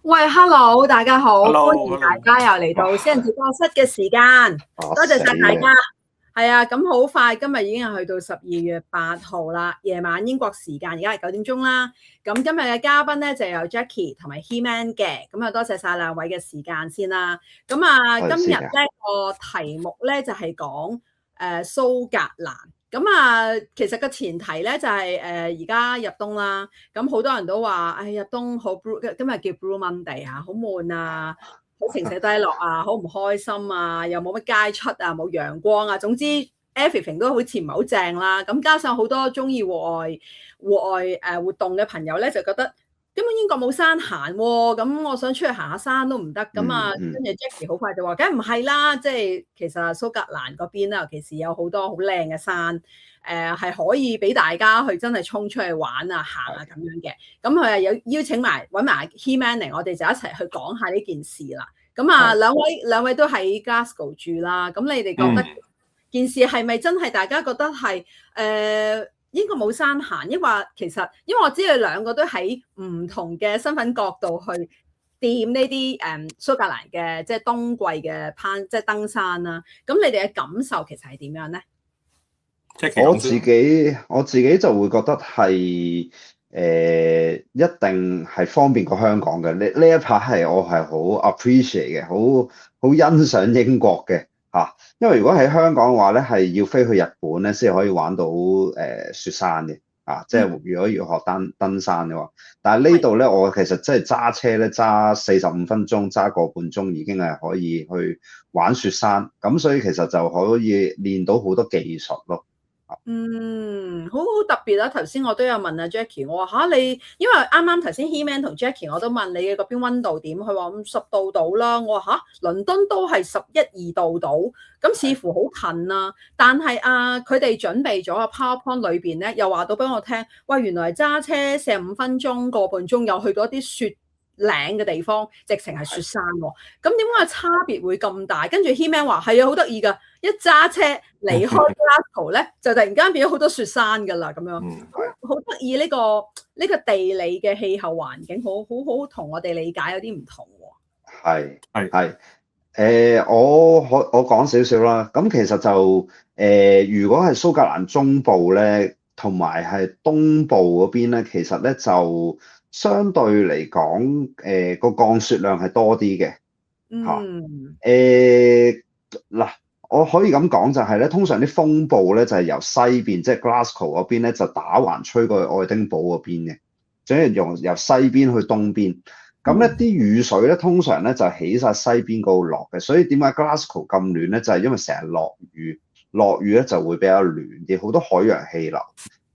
喂，Hello，大家好，歡 Hello，迎大家又嚟到私人直播室嘅時間，多謝晒大家。係啊，咁好快，今日已經係去到12月8號啦，夜晚英國時間而家係9點鐘啦。咁今日嘅嘉賓咧就有 Jackie 同埋 He-Man 嘅，咁啊多謝晒兩位嘅時間先啦。咁啊，今日咧個題目咧就係講蘇格蘭。咁啊，其實個前提咧就係而家入冬啦，咁好多人都話，入冬好 blue，今日叫 Blue Monday 啊，好悶啊，好情緒低落啊，好唔開心啊，又冇乜街出啊，冇陽光啊，總之 everything 都好似唔係好正啦。咁加上好多中意戶外活動嘅朋友咧，就覺得根本英國冇山行喎，咁我想出去行下山都唔得。咁啊，跟住 Jackie 好快就話，梗係唔係啦，即係其實蘇格蘭嗰邊咧，尤其是有好多好靚嘅山。係可以俾大家去真係衝出去玩啊、行啊咁樣嘅，咁佢係有邀請埋揾埋 He-Man 嚟，我哋就一齊去講下呢件事啦。咁啊，兩位都喺 Glasgow 住啦，咁你哋覺得件事係咪真係大家覺得係應該冇山行？抑或其實因為我知你兩個都喺唔同嘅身份角度去掂呢啲蘇格蘭嘅即係冬季嘅即係登山啦。咁你哋嘅感受其實係點樣咧？我自己就會覺得係一定係方便過香港嘅。呢一 part 係我係好 appreciate 嘅，好欣賞英國嘅嚇。因為如果喺香港嘅話咧，係要飛去日本咧先可以玩到雪山嘅啊。即係如果要學登山嘅話，但係呢度咧，我其實真係揸車咧揸45分鐘，揸個半鐘已經係可以去玩雪山。咁所以其實就可以練到好多技術咯。好特別啦！頭先我都有問阿 Jackie，我話你，因為啱啱頭先 He-Man 同 Jackie 我都問你嘅嗰邊溫度點，佢話50度到啦。我話倫敦都係11、2度到，咁似乎好近啦。但係佢哋準備咗個 PowerPoint 裏邊咧，又話到俾我聽，喂，原來揸車45分鐘、個半鐘又去到一啲雪嶺嘅地方，直情係雪山喎。咁點解差別會咁大？跟住 He-Man 話係啊，好得意㗎，一揸車離開 Glasgow 咧，就突然間變咗好多雪山㗎啦，咁樣好得意。呢個地理嘅氣候環境，好同我哋理解有啲唔同喎。係，我講少少啦。咁其實就如果係蘇格蘭中部咧，同埋係東部嗰邊咧，其實咧就相對嚟講，個降雪量係多啲嘅嗱。我可以咁講就係咧，通常啲風暴咧就係由西邊，即係 Glasgow 嗰邊咧就打橫吹過去愛丁堡嗰邊嘅，即係由西邊去東邊。咁咧啲雨水咧通常咧就起晒西邊嗰度落嘅，所以點解 Glasgow 咁暖咧？就係因為成日落雨咧就會比較暖啲，好多海洋氣流。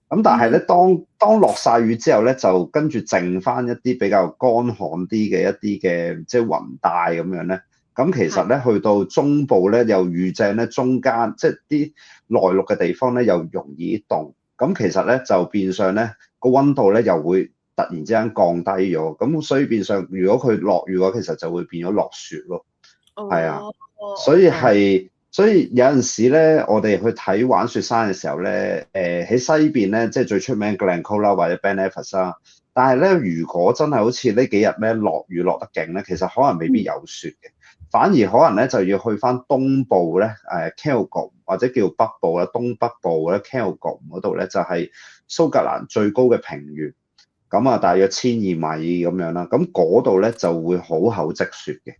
咁但係咧，當落晒雨之後咧，就跟住剩翻一啲比較乾旱啲嘅一啲嘅即係雲帶咁樣咧。咁其實咧，去到中部咧，又遇正咧，中間即係啲內陸嘅地方咧，又容易凍。咁其實咧，就變相咧個溫度咧，又會突然之間降低咗。咁所以變相，如果佢落雨嘅話，其實就會變咗落雪咯。係啊，所以有陣時咧，我哋去睇玩雪山嘅時候咧，喺西邊咧，即係最出名 Glencoe 啦，或者 Ben Nevis 啦。但係咧，如果真係好似呢幾日咧落雨落得勁咧，其實可能未必有雪嘅。反而可能咧就要去翻東部咧，Cairngorm 或者叫北部啦，東北部咧 Cairngorm 嗰度咧就係蘇格蘭最高嘅平原，咁啊大約1200米咁樣啦，咁嗰度咧就會好厚積雪嘅。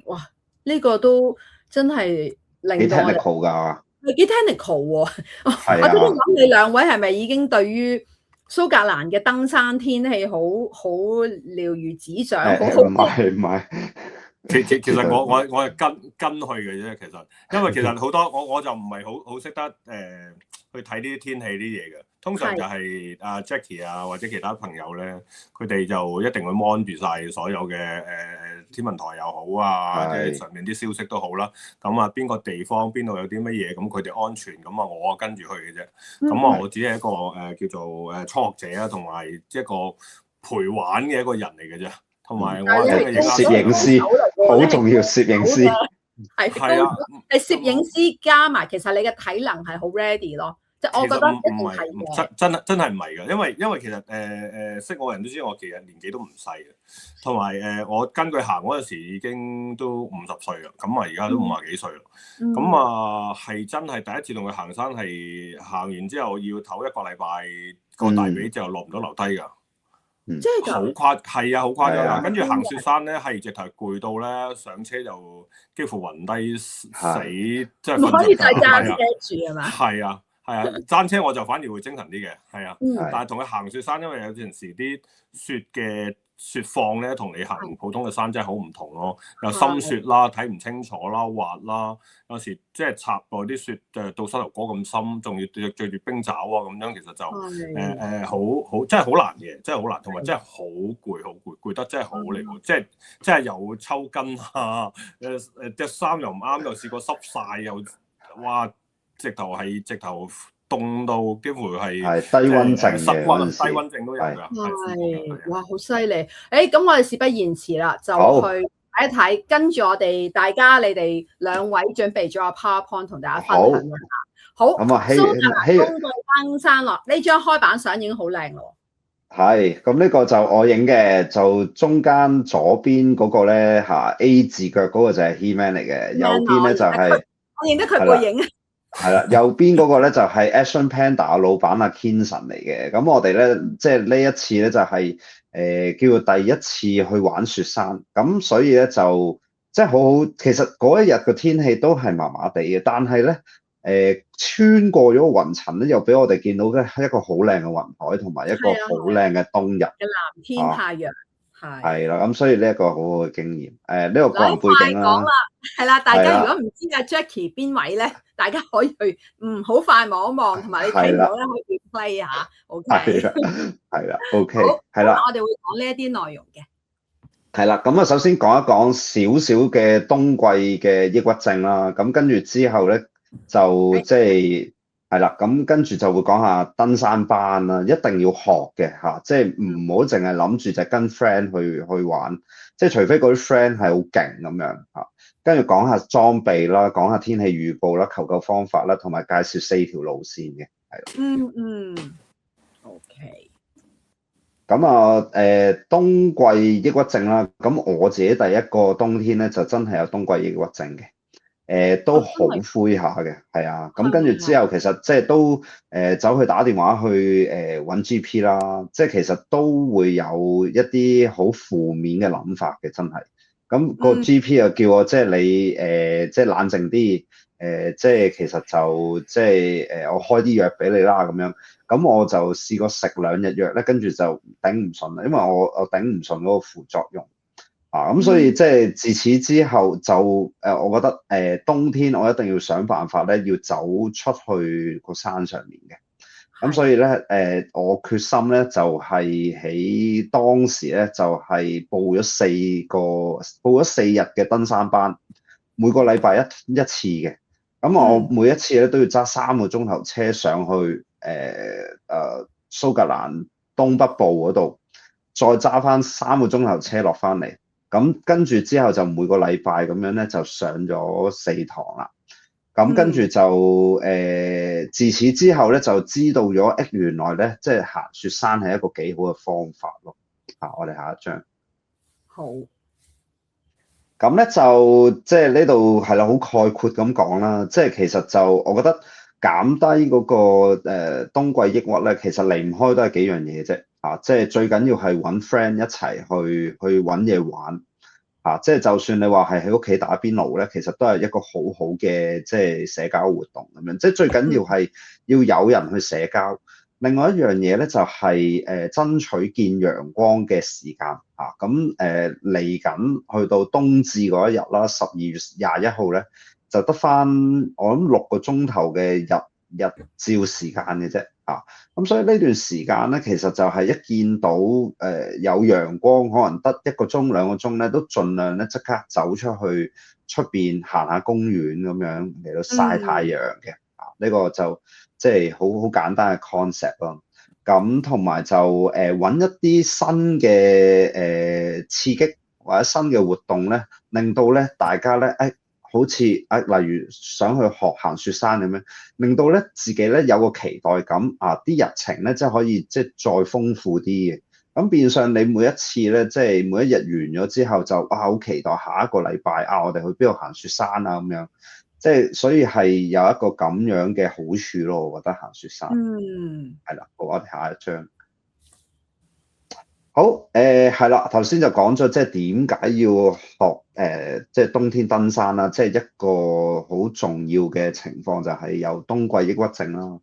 哇！呢個都真係令到我 technical 㗎，係幾 technical 喎。我都諗你兩位係咪已經對於蘇格蘭嘅登山天氣好了如指掌？唔係，其實我係跟去嘅啫。其實因為其實好多我就唔係好識得去睇呢啲天氣啲嘢嘅。通常就係阿 Jackie 啊或者其他朋友咧，佢哋就一定會 mon 住晒所有嘅天文台又好啊，即係上面啲消息都好啦。咁啊邊個地方邊度有啲乜嘢，咁佢哋安全，咁啊我跟住去嘅啫。咁啊我只係一個叫做初學者啊，同埋一個陪玩嘅一個人嚟嘅啫。同埋我係攝影師，好重要，攝影師係攝影師加埋，其實你嘅體能係好 ready 咯。即係我覺得一定唔係嘅。真係唔係㗎，因為其實識我人都知我其實年紀都唔細嘅，同埋我跟佢行嗰陣時已經都50歲啦，咁啊而家都50幾歲啦，咁啊係真係第一次同佢行山，係行完之後要唞1個禮拜個大髀之後落唔到樓梯㗎。即係好係啊，好誇張啊！跟住行雪山咧，係直頭攰到咧，上車就幾乎暈低死，即係唔可以再揸車住係嘛？係啊，揸車我就反而會精神啲嘅，係啊。但係同佢行雪山，因為有陣時啲雪嘅雪況咧，同你行普通嘅山真係好唔同咯。又深雪啦，睇唔清楚啦，滑啦，有時即係插落啲雪到膝頭哥咁深，仲要着住冰爪啊咁樣，其實就好真係好難嘅，真係好難，同埋真係好攰，攰得真係好離譜，即係又抽筋啊，隻衫又唔啱，又試過濕晒，又哇直頭凍到幾乎係低溫症濕溫低溫症都有㗎，係哇好犀利！咁我哋事不宜遲啦，就去睇一睇，跟住我哋大家你哋2位準備咗個 PowerPoint 同大家分享一下。好，咁啊，蘇格蘭冬季登山樂呢張開版相已經好靚咯。係，咁呢個就我影嘅，就中間左邊嗰個咧A 字腳嗰個就係 He-Man 嚟嘅，右邊咧就係我認得佢背影。係啦，右邊嗰個咧就係 Action Panda 老闆阿 Kinson 嚟嘅。咁我哋咧即係呢一次咧就係叫做第一次去玩雪山，咁所以咧就即係好好。其實嗰一日嘅天氣都係麻麻地嘅，但係咧穿過咗雲層咧，又俾我哋見到咧一個好靚嘅雲海，同埋一個好靚嘅冬日嘅藍天太陽。係啦，咁所以呢一個好好嘅經驗。呢個個人背景啦，係啦，大家如果唔知阿 Jackie 邊位咧，大家可以去好快望一望，同埋你睇到咧可以 play 下 OK。係啦 ，OK， 係啦，我哋會講呢一啲內容嘅。係啦，咁啊，首先講一講少少嘅冬季嘅抑鬱症啦，咁跟住之後咧就即係啦，咁跟住就會講下登山班啦，一定要學嘅嚇，即係唔好淨係諗住就跟 friend 去玩，即係除非嗰啲 friend 係好勁咁樣嚇。跟住講下裝備啦，講下天氣預報啦，求救方法啦，同埋介紹4條路線嘅，係。OK。咁啊，冬季抑鬱症啦，咁我自己第一個冬天咧就真係有冬季抑鬱症嘅。都好灰下嘅，係啊，咁跟住之後其實即係都走去打電話去揾 GP 啦，即係其實都會有一啲好負面嘅諗法嘅，真係。咁個 GP 又叫我即係你即係冷靜啲，即係其實就即係我開啲藥俾你啦咁樣。咁我就試過食2日藥咧，跟住就頂唔順啦，因為我頂唔順嗰個副作用。咁所以即係自此之後就我覺得冬天我一定要想辦法咧，要走出去個山上面嘅。咁所以咧我決心咧就係喺當時咧就係報咗4日嘅登山班，每個禮拜一次嘅。咁我每一次咧都要揸3個鐘頭車上去蘇格蘭東北部嗰度，再揸翻3個鐘頭車落翻嚟。咁跟住之後就每個禮拜咁樣咧就上咗4堂啦。咁跟住就自此之後咧就知道咗，原來咧即係行雪山係一個幾好嘅方法咯。我哋下一張。好。咁咧就即係呢度係啦，好概括咁講啦。即係其實就我覺得減低嗰個冬季抑鬱咧，其實離唔開都係幾樣嘢啫。即係最緊要係揾 friend 一齊去揾嘢玩。即係就算你話係喺屋企打邊爐咧，其實都係一個好好嘅即係社交活動咁樣。即係最緊要係要有人去社交。另外一樣嘢咧就係爭取見陽光嘅時間。咁嚟緊去到冬至嗰一日啦，12月21號咧就得返我諗6個鐘頭嘅日照時間嘅啫。咁所以呢段時間咧，其實就係一見到有陽光，可能得1個鐘2個鐘咧，都盡量咧即刻走出去出邊行下公園咁樣嚟到曬太陽嘅。呢個就即係好簡單嘅 concept 咯。咁同埋就揾一啲新嘅刺激或者新嘅活動咧，令到咧大家咧好似例如想去學行雪山咁樣，令到咧自己咧有個期待感啊，啲日程咧即係可以即係再豐富啲嘅。咁變相你每一次咧，即係每一日完咗之後就好期待下一個禮拜我哋去邊度行雪山啊咁樣，即係所以係有一個咁樣嘅好處咯，我覺得行雪山。係啦，好，我哋下一張。好，係啦，頭先就講咗即係點解要學即係冬天登山啦，即係一個好重要嘅情況就係有冬季抑鬱症啦。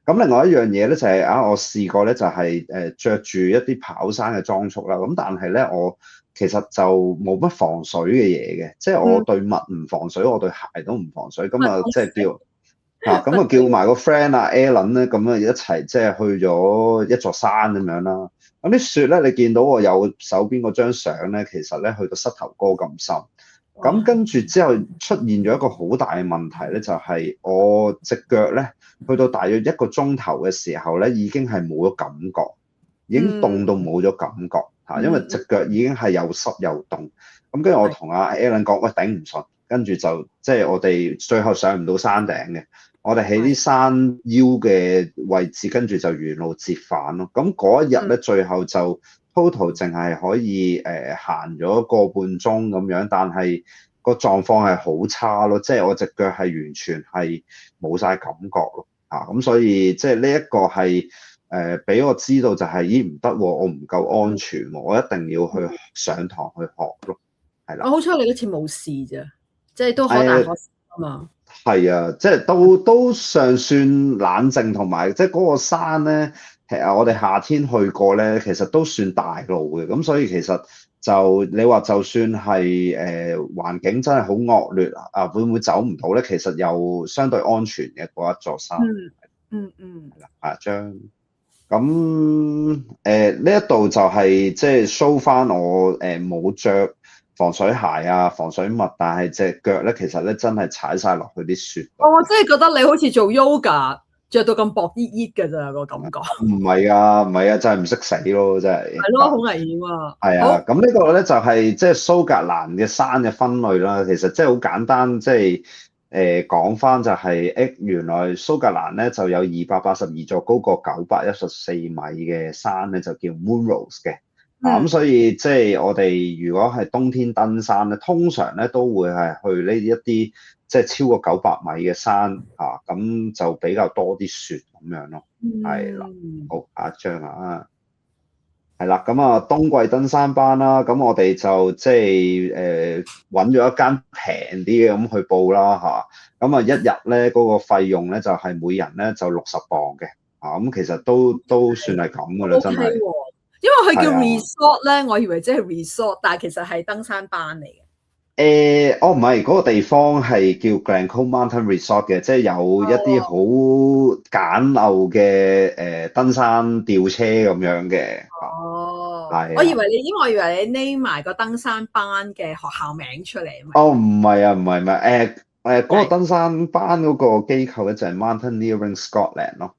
咁另外一樣嘢咧就係我試過咧就係着住一啲跑山嘅裝束啦，咁但係咧我其實就冇乜防水嘅嘢嘅，即係我對襪唔防水，我對鞋都唔防水，咁啊即係叫埋個 friend Alan 咧，咁啊一齊即係去咗一座山咁樣啦。咁啲雪咧，你見到我有手邊嗰張相咧，其實咧去到膝頭哥咁深。咁跟住之後出現咗一個好大嘅問題咧，就係我隻腳咧去到大約1個鐘頭嘅時候咧，已經係冇咗感覺，已經凍到冇咗感覺嚇，因為隻腳已經係又濕又凍。咁跟住我同阿 Alan 講，喂，頂唔順，跟住就即係我哋最後上唔到山頂嘅。我哋喺啲山腰嘅位置，跟住就沿路折返咯。咁嗰一日咧，最後就 total 淨係可以行咗個半鐘咁樣，但係個狀況係好差咯，即係我隻腳係完全係冇晒感覺咯。咁所以即係呢一個係俾我知道就係咦唔得喎，我唔夠安全喎，我一定要去上堂去學咯。係啦。我好彩你嗰次冇事啫，即係都可大可小啊嘛。係啊，即係都尚算冷靜，同埋即係嗰個山咧，其實我哋夏天去過咧，其實都算大路嘅，咁所以其實就你話就算係環境真係好惡劣會唔會走唔到咧？其實又相對安全嘅嗰一座山。下張。咁呢一度就係即係 show 翻我冇着防水鞋防水襪，但係隻腳咧，其實咧真係踩晒落去啲雪。我真係覺得你好似做 yoga 着到咁薄熱熱㗎咋個感覺。唔係啊，真係唔識死咯，真係。係咯，好危險啊。係啊，咁呢個咧就係即係蘇格蘭嘅山嘅分類啦。其實即係好簡單，即係講翻就係原來蘇格蘭咧就有282座高過914米嘅山咧，就叫 Munros 嘅。咁所以即係我哋如果係冬天登山咧，通常咧都會係去呢一啲即係超過900米嘅山咁就比較多啲雪咁樣咯。係啦，好，下一張係啦，咁冬季登山班啦，咁我哋就即係揾咗一間平啲嘅咁去報啦咁一日咧嗰個費用咧就係每人咧就60磅嘅咁其實都算係咁噶啦，真係。因為佢叫 resort 咧，我以為即係 resort， 但係其實係登山班嚟嘅。唔係，嗰個地方係叫 Glencoe Mountain Resort 嘅，即係有一啲好簡陋嘅登山吊車咁樣嘅。係。我以為你 name 埋個登山班嘅學校名出嚟。唔係啊，唔係，嗰個登山班嗰個機構咧就係 Mountaineering Scotland 咯。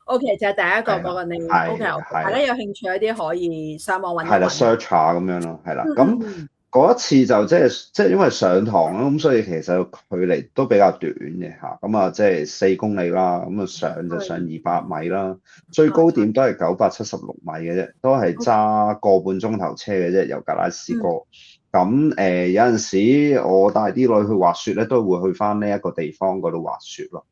OK， 就係第一個嗰個 name。OK，大家有興趣一啲可以上網揾。係啦 ，search 下咁樣咯，係啦。咁嗰一次就即係因為上堂啦，咁所以其實距離都比較短嘅咁即係4公里啦，咁上就上200米啦，最高點都係976米嘅啫，都係揸個半鐘頭車嘅啫，由格拉斯哥。咁有陣時我帶啲女去滑雪咧，都會去翻呢一個地方嗰度滑雪咯。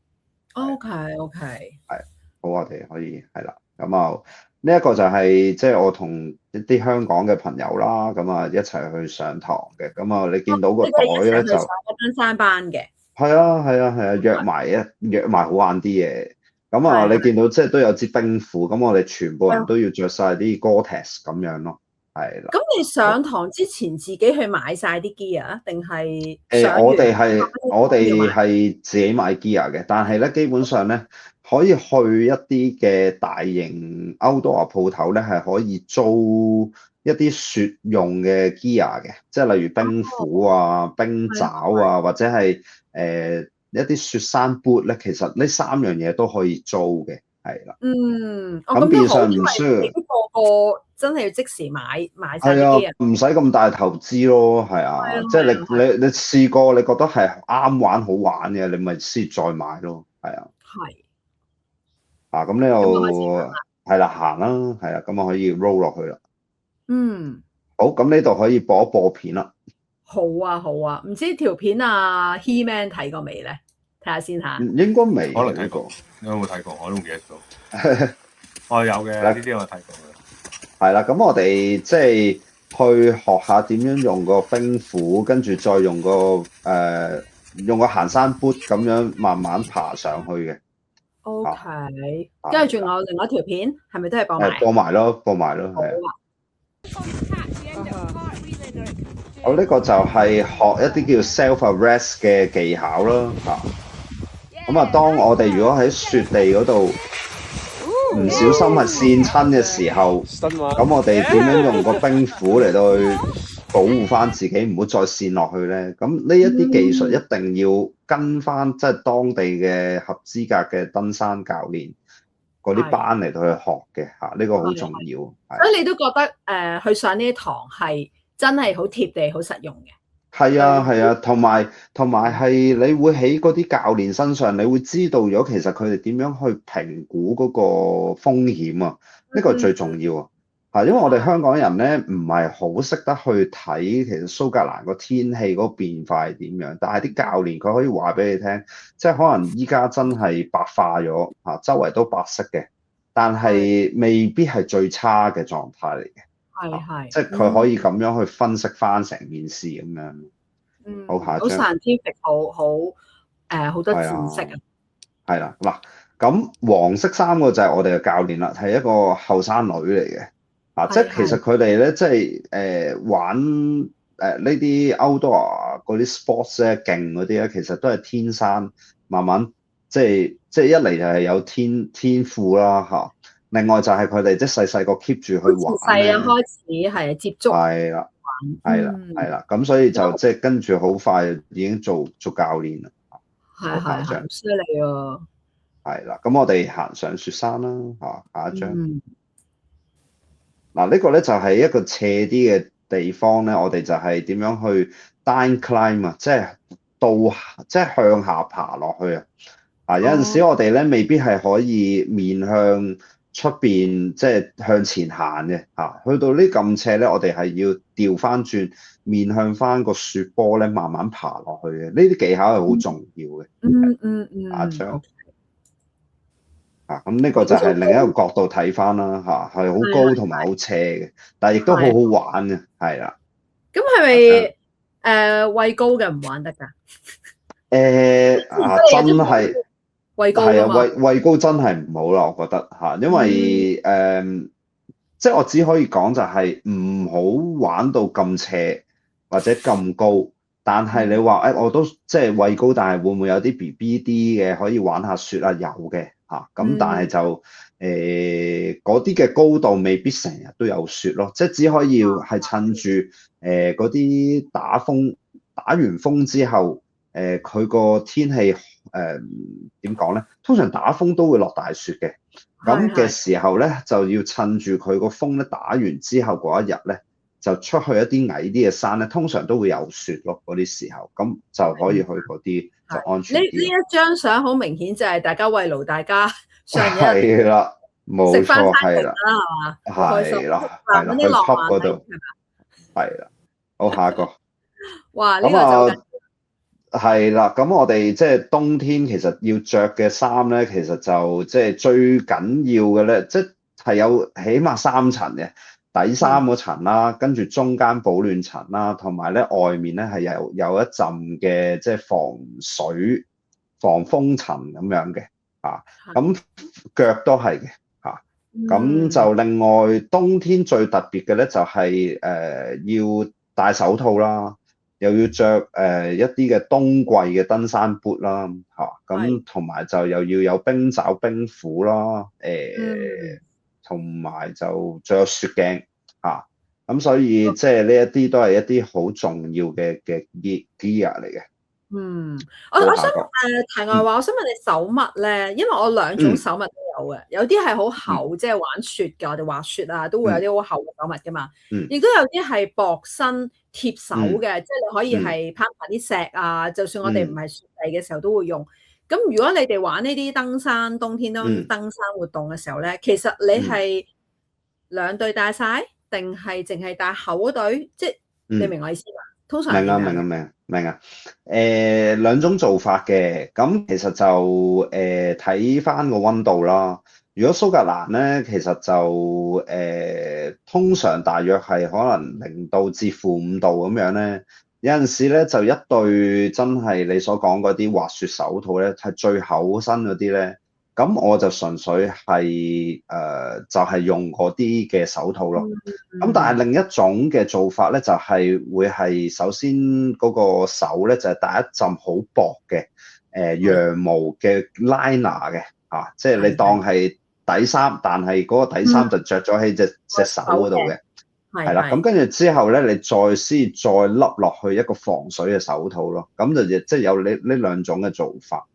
OK，係。好，我哋可以係啦，咁呢一個就係即係我同一啲香港嘅朋友啦，咁一齊去上堂嘅，咁你見到個袋咧就上登山班嘅，係啊，約埋好晏啲嘢，咁你見到即係都有支冰斧，咁我哋全部人都要着晒啲 Gore-Tex 咁樣咯，係啦。咁你上堂之前自己去買晒啲 gear，定係我哋係自己買 gear 嘅，但係咧基本上咧。可以去一啲嘅大型 outdoor 鋪頭咧，係可以租一啲雪用嘅 gear 嘅，即係例如冰斧冰爪或者係一啲雪山 boot 咧，其實呢3樣嘢都可以租嘅。係啦。咁變相唔因為需要你都個個真係要即時買晒係啲機啊，唔使咁大投資咯，係啊，即係你試過，你覺得係啱玩好玩嘅，你咪先再買咯，係啊。係。咁你又係啦，行啦，係啊，咁我可以 roll 落去啦。好，咁呢度可以播一播片啦。好啊，好啊，唔知條片啊 He-Man 睇過未咧？睇下先嚇。應該未，可能睇過，有冇睇過？我都唔記得咗。我有嘅，呢啲我睇過嘅。係啦，咁我哋即係去學下點樣用個冰斧，跟住再用個行山 boot 咁樣慢慢爬上去嘅。OK，跟住仲有另外一條片，係咪都係播埋？播埋咯，播埋咯，係啊。好，呢個就係學一啲叫 self-arrest 嘅技巧啦，咁啊，當我哋如果喺雪地嗰度唔小心係跣親嘅時候，咁我哋點樣用個冰斧嚟到去保護翻自己，唔好再跣落去咧？咁呢一啲技術一定要跟翻即係當地嘅合資格嘅登山教練嗰啲班嚟到去學嘅，呢個好重要。所以你都覺得去上呢啲堂係真係好貼地、好實用嘅。係啊，同埋係你會喺嗰啲教練身上，你會知道咗其實佢哋點樣去評估嗰個風險啊，呢個最重要啊！因為我哋香港人咧唔係好識得去睇其實蘇格蘭個天氣嗰個變化係點樣，但係啲教練佢可以話俾你聽，即係可能依家真係白化咗周圍都白色嘅，但係未必係最差嘅狀態嚟嘅。係，即係佢可以咁樣去分析翻成件事咁樣。好，下一張。好 scientific，好多知識啊。係啦，嗱，咁黃色衫個就係我哋嘅教練啦，係一個後生女嚟嘅。即係其實佢哋咧，即係玩呢啲 outdoor 嗰啲 sports 咧，勁嗰啲咧，其實都係天生慢慢即係一嚟就係有天賦啦，另外就係佢哋即係細個 keep 住去玩，細啊開始係接觸，係啦，咁所以就即係跟住好快已經做教練啦。係，犀利啊！係啦，咁我哋行上雪山啦，下一張。嗱，呢個咧就係一個斜啲嘅地方咧，我哋就係點樣去 down climb 啊，即係向下爬落去啊！有陣時我哋咧未必係可以面向出邊，即係向前行嘅去到呢咁斜咧，我哋係要調翻轉面向翻個雪坡咧，慢慢爬落去嘅。呢啲技巧係好重要嘅。下一張。咁呢個就係另一個角度睇翻啦，係好高同埋好斜嘅，但係亦都好好玩嘅，係啦。咁係咪畏高嘅唔玩得㗎？真係畏高係啊，畏高真係唔好啦，我覺得因為即係我只可以講就係唔好玩到咁斜或者咁高，但係你話我都即係畏高，但係會唔會有啲 BB 啲嘅可以玩下雪啊？有嘅。咁但係就嗰啲嘅高度未必成日都有雪咯，即係只可以係趁住嗰啲打完風之後，佢個天氣點講咧？通常打風都會落大雪嘅，咁嘅時候咧就要趁住佢個風咧打完之後嗰一日咧，就出去一啲矮啲嘅山咧，通常都會有雪咯，嗰啲時候，咁就可以去嗰啲。就安全啲。呢一張相好明顯就係大家慰勞大家上一係啦，冇錯，係啦，係啦，去 top 嗰度，係啦，好，下一個。哇！呢個就係啦，咁我哋即係冬天其實要着嘅衫咧，其實就即係最緊要嘅咧，即係有起碼3層嘅。底衫嗰層啦，跟住中間保暖層啦，同埋咧外面咧係有一陣嘅即係防水、防風層咁樣嘅，咁腳都係嘅，咁就另外冬天最特別嘅咧就係要戴手套啦，又要着一啲嘅冬季嘅登山 boot 啦，咁同埋就又要有冰爪、冰斧啦，同埋就仲有雪鏡咁所以即係呢一啲都係一啲好重要嘅 gear 嚟嘅。我想題外話，我想問你手襪咧，因為我兩種手襪都有到嘅，有啲係好厚，即係玩雪嘅，我哋滑雪啊，都會有啲好厚嘅手襪噶嘛。亦都有啲係薄身貼手嘅，即係你可以係攀爬啲石啊，就算我哋唔係雪地嘅時候都會用。咁如果你哋玩呢啲登山，冬天都登山活動嘅時候咧，其實你係兩對帶晒，定係淨係帶厚嗰對？即係你明我意思嘛？通常明啊，兩種做法嘅，咁其實就睇翻個溫度啦。如果蘇格蘭咧，其實就通常大約係可能0度至-5度咁樣咧。有陣時咧就一對真係你所講嗰啲滑雪手套咧，係最厚身嗰啲咧。咁我就純粹係就係用嗰啲嘅手套咯。咁但係另一種嘅做法咧，就係會係首先嗰個手咧就係帶一浸好薄嘅羊毛嘅 liner 嘅嚇，即係你當係底衫，但係嗰個底衫就着咗喺隻手嗰度嘅。係啦，咁跟住之後咧，你再笠落去一個防水嘅手套咯，咁就即係有呢兩種嘅做法。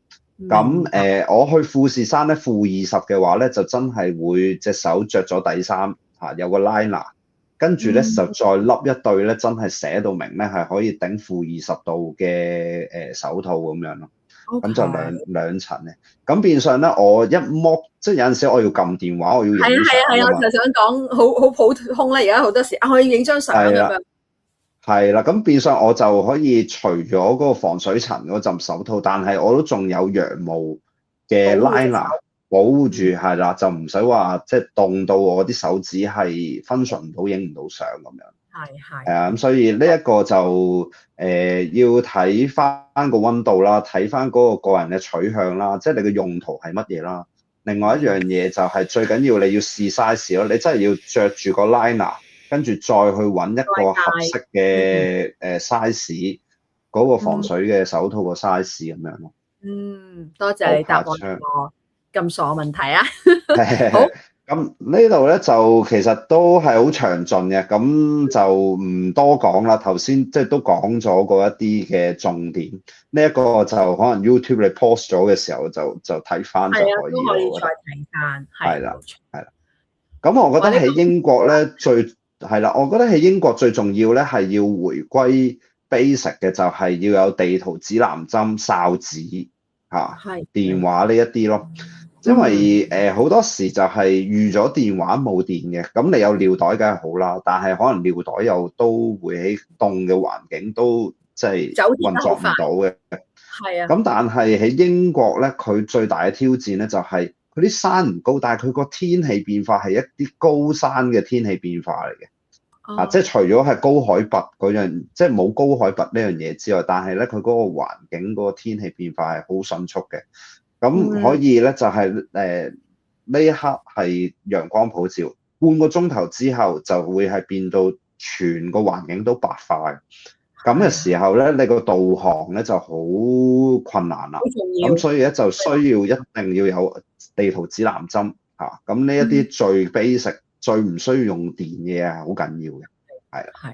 咁我去富士山咧，-20嘅話咧，就真係會隻手着咗底衫嚇，有個 liner，跟住咧就再笠一對咧，真係寫到明咧係可以頂-20度嘅手套咁樣咯。咁就兩層嘅，咁變相咧，我一剝，即係有陣時我要撳電話，我要影相。係啊，我就想講好普通啦，而家好多時我要影張相咁樣。係啦，咁變相我就可以除咗嗰個防水層嗰陣手套，但係我都仲有羊毛嘅 liner 保護住，係啦，就唔使話即係凍到我啲手指係function唔到，影唔到相咁樣。係啊，咁所以呢一個就要睇翻個溫度啦，睇翻嗰個個人嘅取向啦，即係你嘅用途係乜嘢啦。另外一樣嘢就係最緊要你要試 size 咯，你真係要着住個 liner， 跟住再去揾一個合適嘅size 嗰個防水嘅手套個 size 咁樣咯。多謝你答我咁傻問題啊！好。咁呢度咧就其實都係好詳盡嘅，咁就唔多講啦。頭先即係都講咗嗰一啲嘅重點，呢一個就可能 YouTube 你 post 咗嘅時候就睇翻就可以咯。都可以再睇翻。係啦。咁我覺得喺英國咧我覺得喺英國最重要咧係要回歸 basic 嘅，就係要有地圖、指南針、哨子電話呢一啲咯。因為好多時就係預咗電話冇電嘅，咁你有尿袋梗係好啦，但係可能尿袋又都會喺凍嘅環境都即係運作唔到嘅。係啊。咁但係喺英國咧，佢最大嘅挑戰咧就係佢啲山唔高，但係佢個天氣變化係一啲高山嘅天氣變化嚟嘅。即係除咗係高海拔嗰樣，即係冇高海拔呢樣嘢之外，但係咧佢嗰個環境嗰個天氣變化係好迅速嘅。咁可以咧，就係呢一刻係陽光普照，半個鐘頭之後就會係變到全個環境都白化嘅。咁嘅時候咧，你個導航咧就好困難啦。咁所以咧就需要一定要有地圖指南針嚇。咁呢一啲最 basic、最唔需要用電嘅嘢係好緊要嘅。係。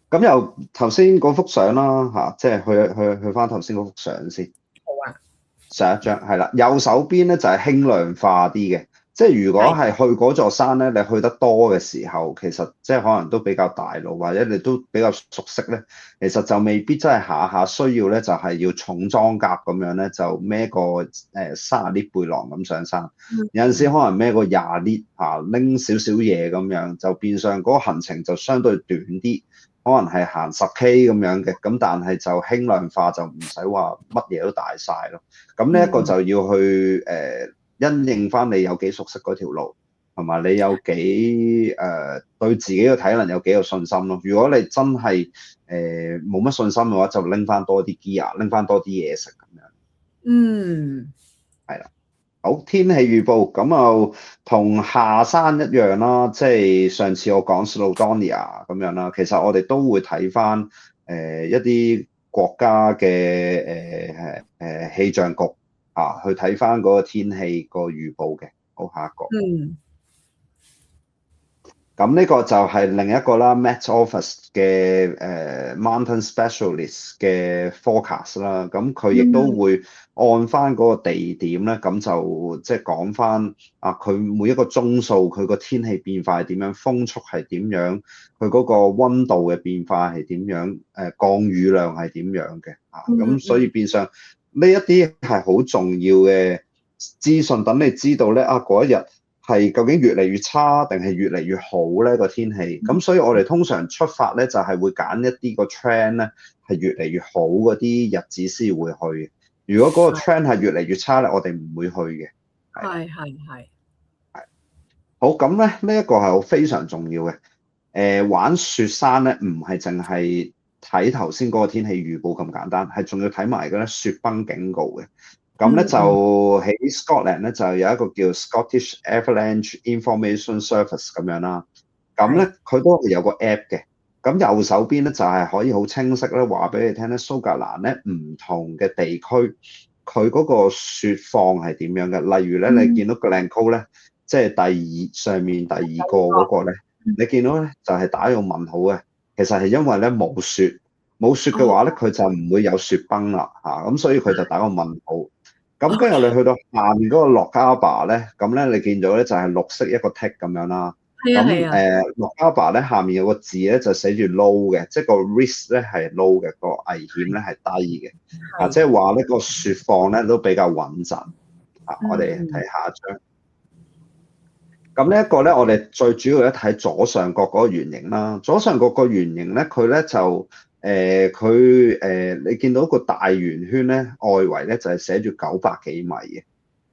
咁又頭先嗰幅相啦嚇，即係去翻頭先嗰幅相先。上一張係啦，右手邊咧就係輕量化啲嘅，即係如果係去嗰座山咧，你去得多嘅時候，其實即係可能都比較大路，或者你都比較熟悉咧，其實就未必真係下下需要咧，就係要重裝甲咁樣咧，就孭個30 lit 背囊咁上山。有陣時可能孭個20 lit 拎少少嘢咁樣，就變相嗰個行程就相對短啲。可能係行10K 咁樣嘅，咁但係就輕量化，就唔使話乜嘢都帶晒咯。咁呢一個就要去因應翻你有幾熟悉嗰條路，同埋你有幾對自己嘅體能有幾有信心咯。如果你真係冇乜信心嘅話，就拎翻多啲 gear，拎翻多啲嘢食咁樣。係啦。好，天氣預報咁就同下山一樣啦，即係上次我講 Snowdonia 咁樣啦，其實我哋都會睇翻一啲國家嘅氣象局去睇翻嗰個天氣個預報嘅。好，下一個。咁呢個就係另一個啦 ，Met Office 嘅Mountain Specialist 嘅 forecast 啦。咁佢亦都會按翻嗰個地點咧，咁就即係講翻啊，佢每一個鐘數佢個天氣變化係點樣，風速係點樣，佢嗰個溫度嘅變化係點樣，降雨量係點樣嘅啊。咁所以變相呢一啲係好重要嘅資訊，等你知道咧啊嗰一日係究竟越嚟越差定係越嚟越好咧個天氣，咁所以我哋通常出發咧就係會揀一啲個 trend 咧係越嚟越好嗰啲日子先會去。如果嗰個 trend 係越嚟越差咧，我哋唔會去嘅。係。好，咁咧呢一個係非常重要嘅。玩雪山咧唔係淨係睇頭先嗰個天氣預報咁簡單，係仲要睇埋嘅咧雪崩警告嘅。咁咧就喺 Scotland 咧就有一個叫 Scottish Avalanche Information Service 咁樣啦。咁咧佢都係有個 app 嘅。咁右手邊咧就係可以好清晰咧話俾你聽咧，蘇格蘭咧唔同嘅地區佢嗰個雪況係點樣嘅。例如咧你見到 Glencoe 咧，即係上面第二個嗰個咧，你見到咧就係打個問號嘅。其實係因為咧冇雪嘅話咧，佢就唔會有雪崩啦嚇。咁所以佢就打個問號。咁跟住你去到下面嗰個落加巴咧，咁咧你見到咧就係綠色一個 tick 咁樣啦。咁落加巴咧下面有個字咧就寫住 low 嘅，即係個 risk 咧係 low 嘅，個危險咧係低嘅。啊，即係話咧個雪況咧都比較穩陣。啊，我哋睇下一張。咁呢一個咧，我哋最主要一睇左上角嗰個圓形啦。左上角個圓形咧，佢咧就你見到個大圓圈咧，外圍咧就係寫住900幾米嘅，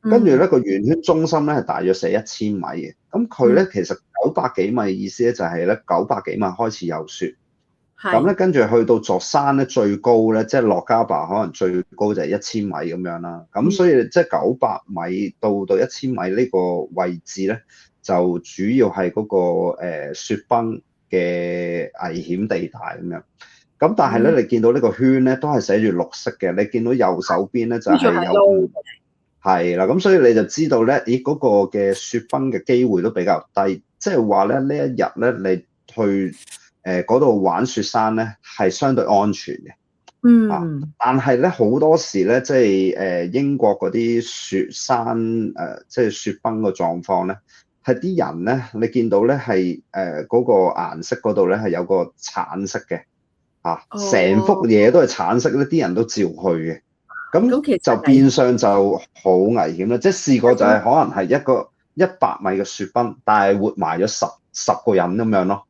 跟住咧個圓圈中心咧係大約寫1000米嘅。咁佢咧其實900幾米嘅意思咧就係咧900幾米開始有雪，咁咧跟住去到座山咧最高咧，即係落加巴可能最高就係1000米咁樣啦。咁所以即係900米到1000米呢個位置咧，就主要係嗰個雪崩嘅危險地帶咁樣。咁但係咧，你見到呢個圈咧都係寫住綠色嘅。你見到右手邊咧就係有係啦。咁所以你就知道咧，咦嗰個嘅雪崩嘅機會都比較低。即係話咧呢一日咧，你去嗰度玩雪山咧係相對安全嘅。但係咧好多時咧，即係英國嗰啲雪山即係雪崩嘅狀況咧，係啲人咧你見到咧係嗰個顏色嗰度咧係有個橙色嘅。成幅嘢都係橙色咧，啲人都照去嘅，咁就變相就好危險啦。即係試過就係可能係一個100米嘅雪崩，但係活埋咗十個人咁樣咯。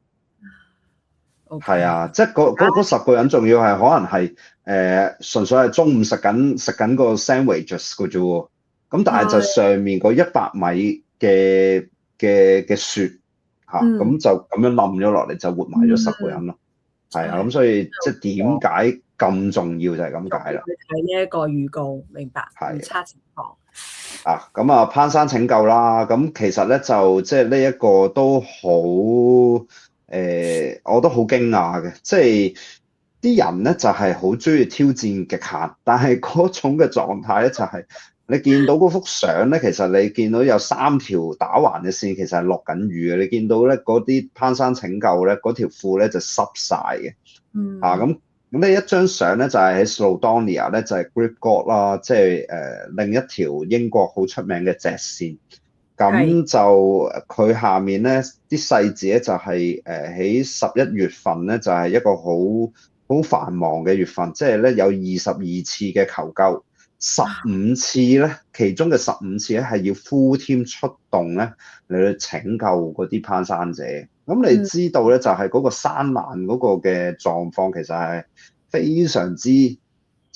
係啊，即係嗰10個人仲要係可能係純粹係中午食緊個 sandwiches 嘅啫喎。咁但係就上面個100米嘅雪咁就咁樣冧咗落嚟，就活埋咗10個人咯。係啊，咁所以即係點解咁重要就係咁解啦。睇呢一個預告，明白預測情況。咁啊，攀山拯救啦。咁其實咧就即係呢一個都好我都好驚訝嘅。即係啲人咧就係好中意挑戰極限，但係嗰種嘅狀態咧就係你見到嗰幅相咧，其實你見到有3條打橫嘅線，其實係落緊雨嘅。你見到咧嗰啲攀山拯救咧，嗰條褲咧就濕晒嘅。咁呢一張相咧就係喺 Snowdonia 咧，就係 Gribgold 啦，即係另一條英國好出名嘅脊線。咁就佢下面咧啲細節咧就係喺11月份咧就係一個好繁忙嘅月份，即係咧有22次嘅求救。15次咧，其中嘅15次咧係要 full team 出動咧嚟去拯救嗰啲攀山者。咁你知道咧，就係嗰個山難嗰個嘅狀況，其實係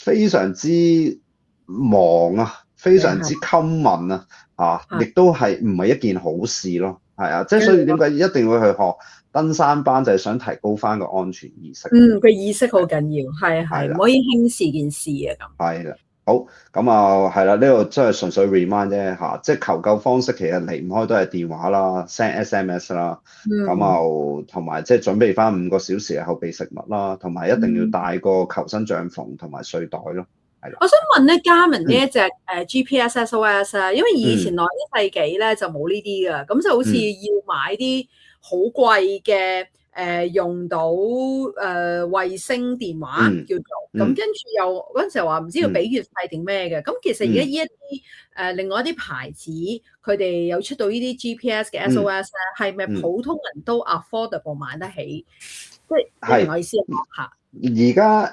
非常之忙啊，非常之 common 啊，亦都係唔係一件好事咯。係啊，即係所以點解一定要去學登山班，就係想提高翻個安全意識。個意識好緊要，係唔可以輕視件事啊咁。係啦。好，咁啊，係啦，呢個真係純粹 remind 啫嚇，即係求救方式其實離唔開都係電話啦、send SMS 啦，咁啊同埋即係準備翻5個小時嘅後備食物啦，同埋一定要帶個求生帳篷同埋睡袋咯，係啦。我想問咧，Garmin 呢一隻GPS SOS 啊，因為以前內啲世紀咧就冇呢啲噶，咁就好似要買啲好貴嘅用到衛星電話叫做，咁跟住又嗰陣時話唔知要俾月費定咩嘅，咁其實而家呢一啲另外一啲牌子，佢哋有出到呢啲 GPS 嘅 SOS 咧，係咪普通人都 affordable 買得起？即係你明我意思嚇？而家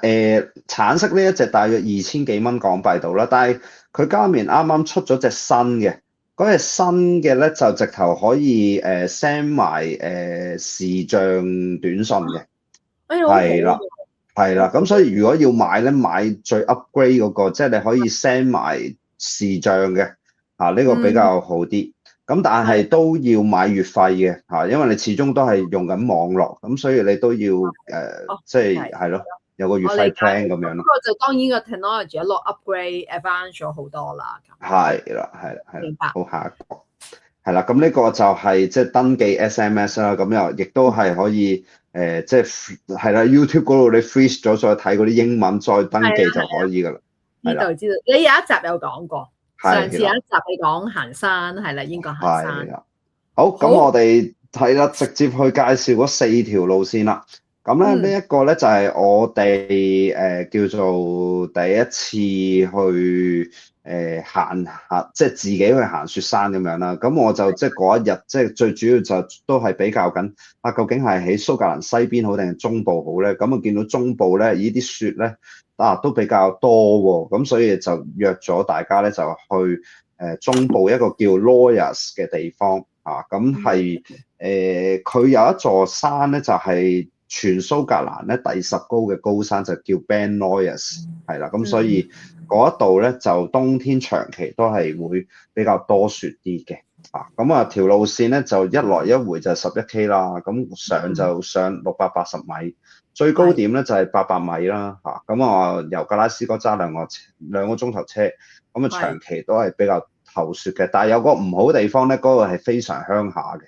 橙色呢一隻大約2000幾蚊港幣度啦，但係佢加面啱啱出咗隻新嘅，嗰隻新嘅咧就直頭可以send 埋視像短信嘅，係啦係啦，咁所以如果要買咧，買最 upgrade 嗰個，即係你可以 send 埋視像嘅，呢個比較好啲。咁但係都要買月費嘅嚇，因為你始終都係用緊網絡，咁所以你都要即係咯，有個月費 plan 咁樣咯。不過就當然個 technology 一路 upgrade advance 咗好多啦。係啦，係啦，明白。好，下一個係啦，咁呢個就係即係登記 SMS 啦，咁又亦都係可以即係啦 YouTube 嗰度你 freeze 咗再睇嗰啲英文再登記就可以噶啦。知道。你有一集有講過。上次有一集你講行山係啦，英國行山。好，咁我哋係啦，直接去介紹嗰4條路線啦。咁咧呢一個咧就係我哋叫做第一次去行下，即係自己去行雪山咁樣啦。咁我就即係嗰一日，即係最主要就都係比較緊究竟係喺蘇格蘭西邊好定係中部好咧？咁啊見到中部咧，呢啲雪咧都比較多喎，咁所以就約咗大家咧就去中部一個叫 Loyers 嘅地方咁係佢有一座山咧就係全蘇格蘭咧第10高嘅高山，就叫 Ben Loyers 係啦，咁所以嗰一度咧就冬天長期都係會比較多雪啲嘅咁條路線咧就一來一回就11K 啦，咁上就上680米。最高點咧就係800米啦咁我由格拉斯哥揸兩個鐘頭車，咁長期都係比較頭雪嘅，但係有個唔好地方咧，嗰個係非常鄉下嘅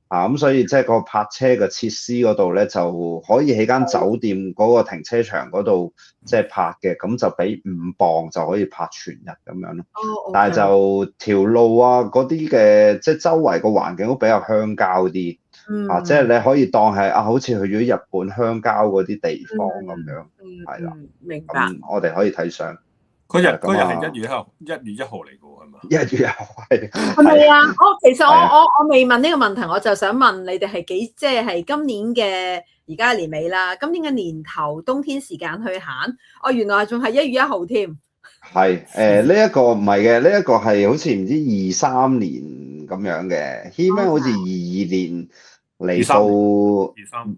咁所以即係個泊車嘅設施嗰度咧就可以喺間酒店嗰個停車場嗰度即係泊嘅，咁就俾5磅就可以泊全日咁樣咯。但係就條路嗰啲嘅即係周圍個環境都比較鄉郊啲。即係你可以當係好似去咗日本鄉郊嗰啲地方咁樣，係啦。明白。咁我哋可以睇相。嗰日係1月1號嚟嘅喎，係嘛？1月1號係。係咪啊？其實我未問呢個問題，我就想問你哋係即係今年嘅而家年尾啦，今年嘅年頭冬天時間去行，原來仲係1月1號添。係呢一個唔係嘅，呢一個係好似唔知23年咁樣嘅，He-Man好似22年。嚟到23，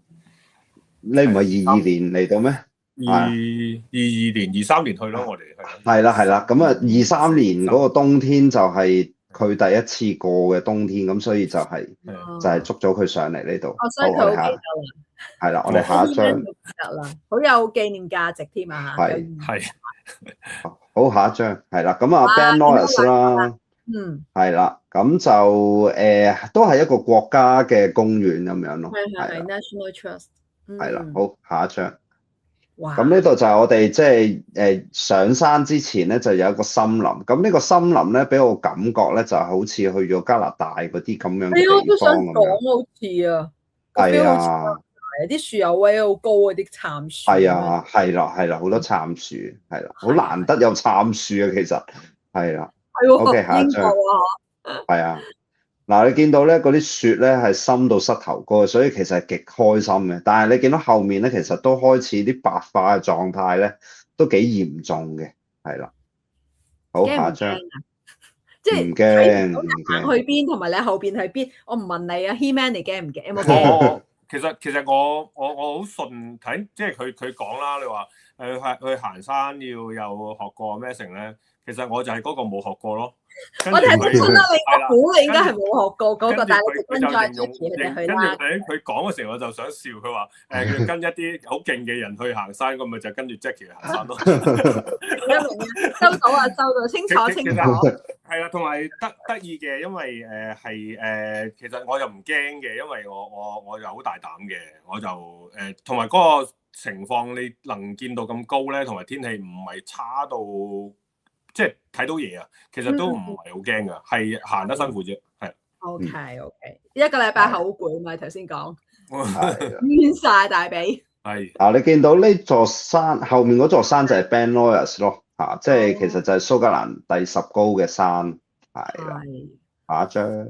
你唔係22年嚟到咩？22年、23年去咯，我哋係啦，咁23年嗰個冬天就係佢第一次過嘅冬天，咁所以就係捉咗佢上嚟呢度。所以佢好記得啦。係啦，我哋下一張好有紀念價值添啊！係好，下一張係啦，咁Ben Loyers 啦。係啦，咁就都係一個國家嘅公園咁樣咯。係 National Trust。係啦，好，下一張。哇！咁呢度就係我哋即係上山之前咧，就有一個森林。咁呢個森林咧，俾我感覺咧，就好似去咗加拿大嗰啲咁樣嘅地方咁樣。我都想講，好似啊。係啊。啲樹有位好高嗰啲杉樹。係啊，係啦，好多杉樹，係啦，好難得有杉樹啊，其實係啦。OK， 下一張。係啊，嗱，你見到咧嗰啲雪咧係深到膝頭哥，所以其實係極開心嘅。但係你見到後面咧，其實都開始啲白化嘅狀態咧，都幾嚴重嘅，係啦。好，下一張。即係唔驚，行去邊同埋你後邊去邊？我唔問你啊 ，He-Man 你驚唔驚？有冇驚？其實我好順睇，即係佢講啦。你話去行山要有學過咩成咧？其實我就係嗰個冇學過咯。我睇得出啦，你估你應該係冇學過嗰個，但係你跟咗 Jackie 佢哋去啦。跟住佢講嘅時候，我就想笑。佢話要跟一啲好勁嘅人去行山，咁咪就跟住 Jackie 去行山咯。收到，清楚。係啦，同埋得意嘅，因為其實我又唔驚嘅，因為我又好大膽嘅，我就同埋嗰個情況你能見到咁高咧，同埋天氣唔係差到即係睇到嘢啊，其實都唔係好驚噶，係行得辛苦啫，係。OK，一個禮拜好攰嘛，頭先講冤晒大髀。係你見到呢座山後面嗰座山就係 Ben Nevis 咯，即係其實就係蘇格蘭第10高嘅山，係啦。下一張。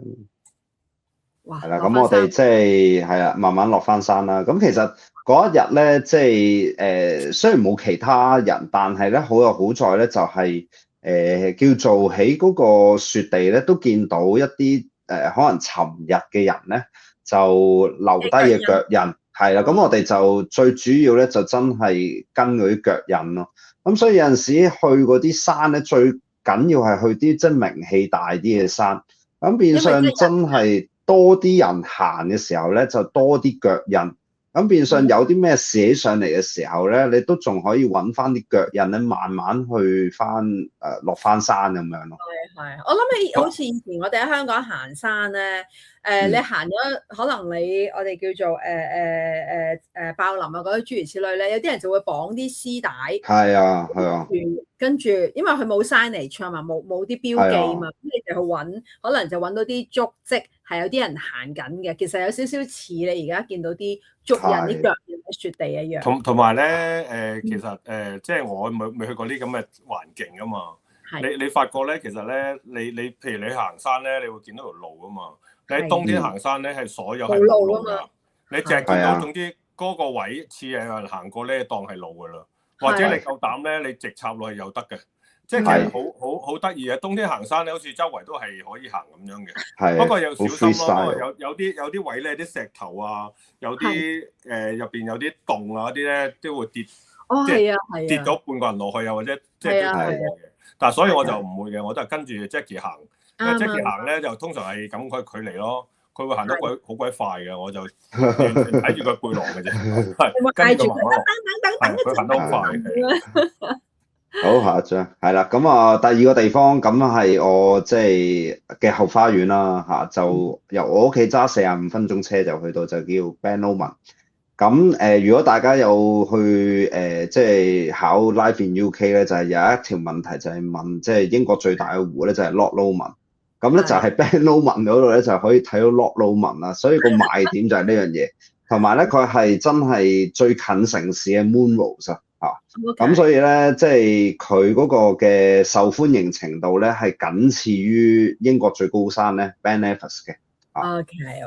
哇！係啦，咁我哋即係係啦，慢慢落翻山啦。咁其實嗰一日咧，即係雖然冇其他人，但係咧好有好在咧，就係叫做喺嗰個雪地咧，都見到一啲可能尋日嘅人咧，就留低嘅腳印。係啦，咁我哋就最主要咧，就真係跟嗰啲腳印咯。咁所以有陣時去嗰啲山咧，最緊要係去啲即係名氣大啲嘅山。咁變相真係多啲人行嘅時候咧，就多啲腳印。咁變相有啲咩事起上嚟嘅時候咧，你都仲可以揾翻啲腳印咧，慢慢去翻落翻山咁樣咯。係，我諗起好似以前我哋喺香港行山咧，你行咗可能我哋叫做爆林啊嗰啲諸如此類咧，有啲人就會綁啲絲帶。係啊，係啊。跟住，因為佢冇 signage 啊嘛，冇啲標記嘛，咁你就去揾，可能就揾到啲足跡係有啲人行緊嘅。其實有少少似你而家見到啲足印、啲腳印喺雪地一樣。同埋咧，其實即係我未去過啲咁嘅環境啊嘛。你發覺咧，其實咧，你譬如你行山咧，你會見到條路啊嘛。你喺冬天行山咧，係所有係冇路㗎。你淨係見到總之嗰個位似有人行過咧，當係路㗎啦。或者你夠膽咧，你直插落去又得嘅，即係其實好得意嘅。冬天行山咧，好似周圍都係可以行咁樣嘅。不過要小心咯，有啲位咧，啲石頭啊，有啲入邊有啲洞啊嗰啲咧，都會跌，即係跌咗半個人落去啊，或者即係跌嘅。但係所以我就唔會嘅，我都係跟住 Jackie 行。因為 Jackie 行咧就通常係咁個距離咯。佢會行得好鬼快嘅，我就完全睇住佢背囊嘅啫，係跟住佢慢慢佢行得好快。好，下一張係啦，咁第二個地方咁係我即係嘅後花園啦，就由我屋企揸45分鐘車就去到，就叫 Ben Lomond。咁如果大家有去即係考 Life in UK 咧，就係有一條問題就係問，即係英國最大嘅湖咧就係 Loch Lomond。咁咧就係 Ben Lomond 嗰度咧就可以睇到 Loch Lomond 啦，所以個賣點就係呢樣嘢，同埋咧佢係真係最近城市嘅 Munros 咁所以咧即係佢嗰個嘅受歡迎程度咧係僅次於英國最高山咧 Ben Nevis 嘅。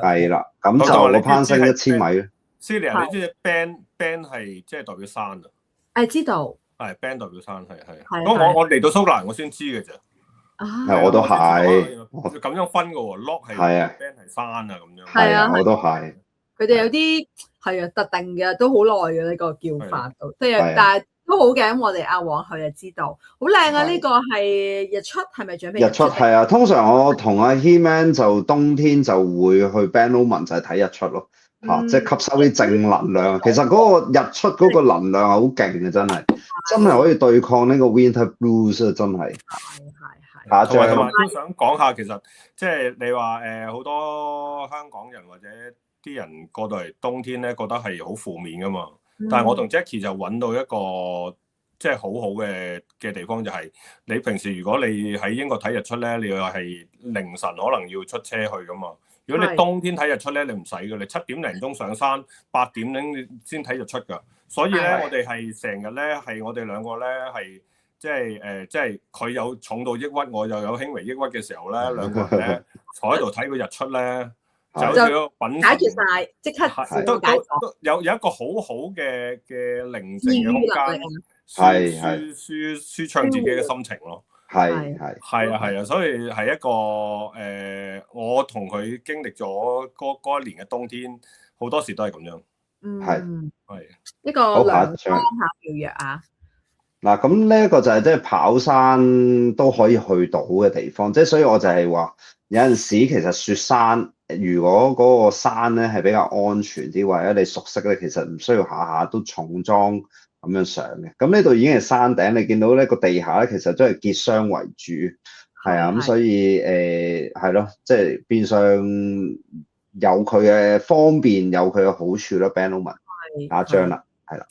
係啦，咁就我攀升1000米咧。Celia， 你知唔知 Ben 係即係代表山啊？知道。係 Ben 代表山，係。咁我嚟到蘇格蘭我先知嘅咋。我都係，咁樣分嘅喎 ，Loch 係 Ben 係山啊咁樣。係啊，我都係。佢哋有啲係特定嘅，都好耐嘅呢個叫法都，即係但係都好嘅。咁我哋阿黃佢就知道，好靚啊！呢個係日出，係咪準備日出？係啊，通常我同阿 He-Man 就冬天就會去 Ben Lomond 就係睇日出咯，即係吸收啲正能量。其實嗰個日出嗰個能量係好勁嘅，真係可以對抗呢個 Winter Blues 啊！真係。同埋都想講下，其實即係你話好多香港人或者啲人過到嚟冬天咧，覺得係好負面噶嘛。但係我同 Jackie 就揾到一個即係好好嘅地方，就係你平時如果你喺英國睇日出咧，你又係凌晨可能要出車去噶嘛。如果你冬天睇日出咧，你唔使嘅，你7點零鐘上山，8點零先睇日出㗎。所以咧，我哋係成日咧係我哋兩個咧係。即係佢有重度抑鬱，我又有輕微抑鬱嘅時候咧，兩個人咧坐喺度睇個日出咧，就好似個品解決晒，即刻都有一個好好嘅寧靜嘅空間，舒暢自己嘅心情咯。係啊，所以係一個我同佢經歷咗嗰一年嘅冬天，好多時都係咁樣。係一個良方下妙藥啊！嗱，咁呢一個就係即係跑山都可以去到嘅地方，即係所以我就係話有陣時其實雪山，如果嗰個山咧係比較安全啲，或者你熟悉咧，其實唔需要下下都重裝咁樣上嘅。咁呢度已經係山頂，你見到呢個地下咧其實都係結霜為主，係啊，咁所以係咯，即係變相有佢嘅方便，有佢嘅好處咯。Ben Lomond 下一張啦，係啦。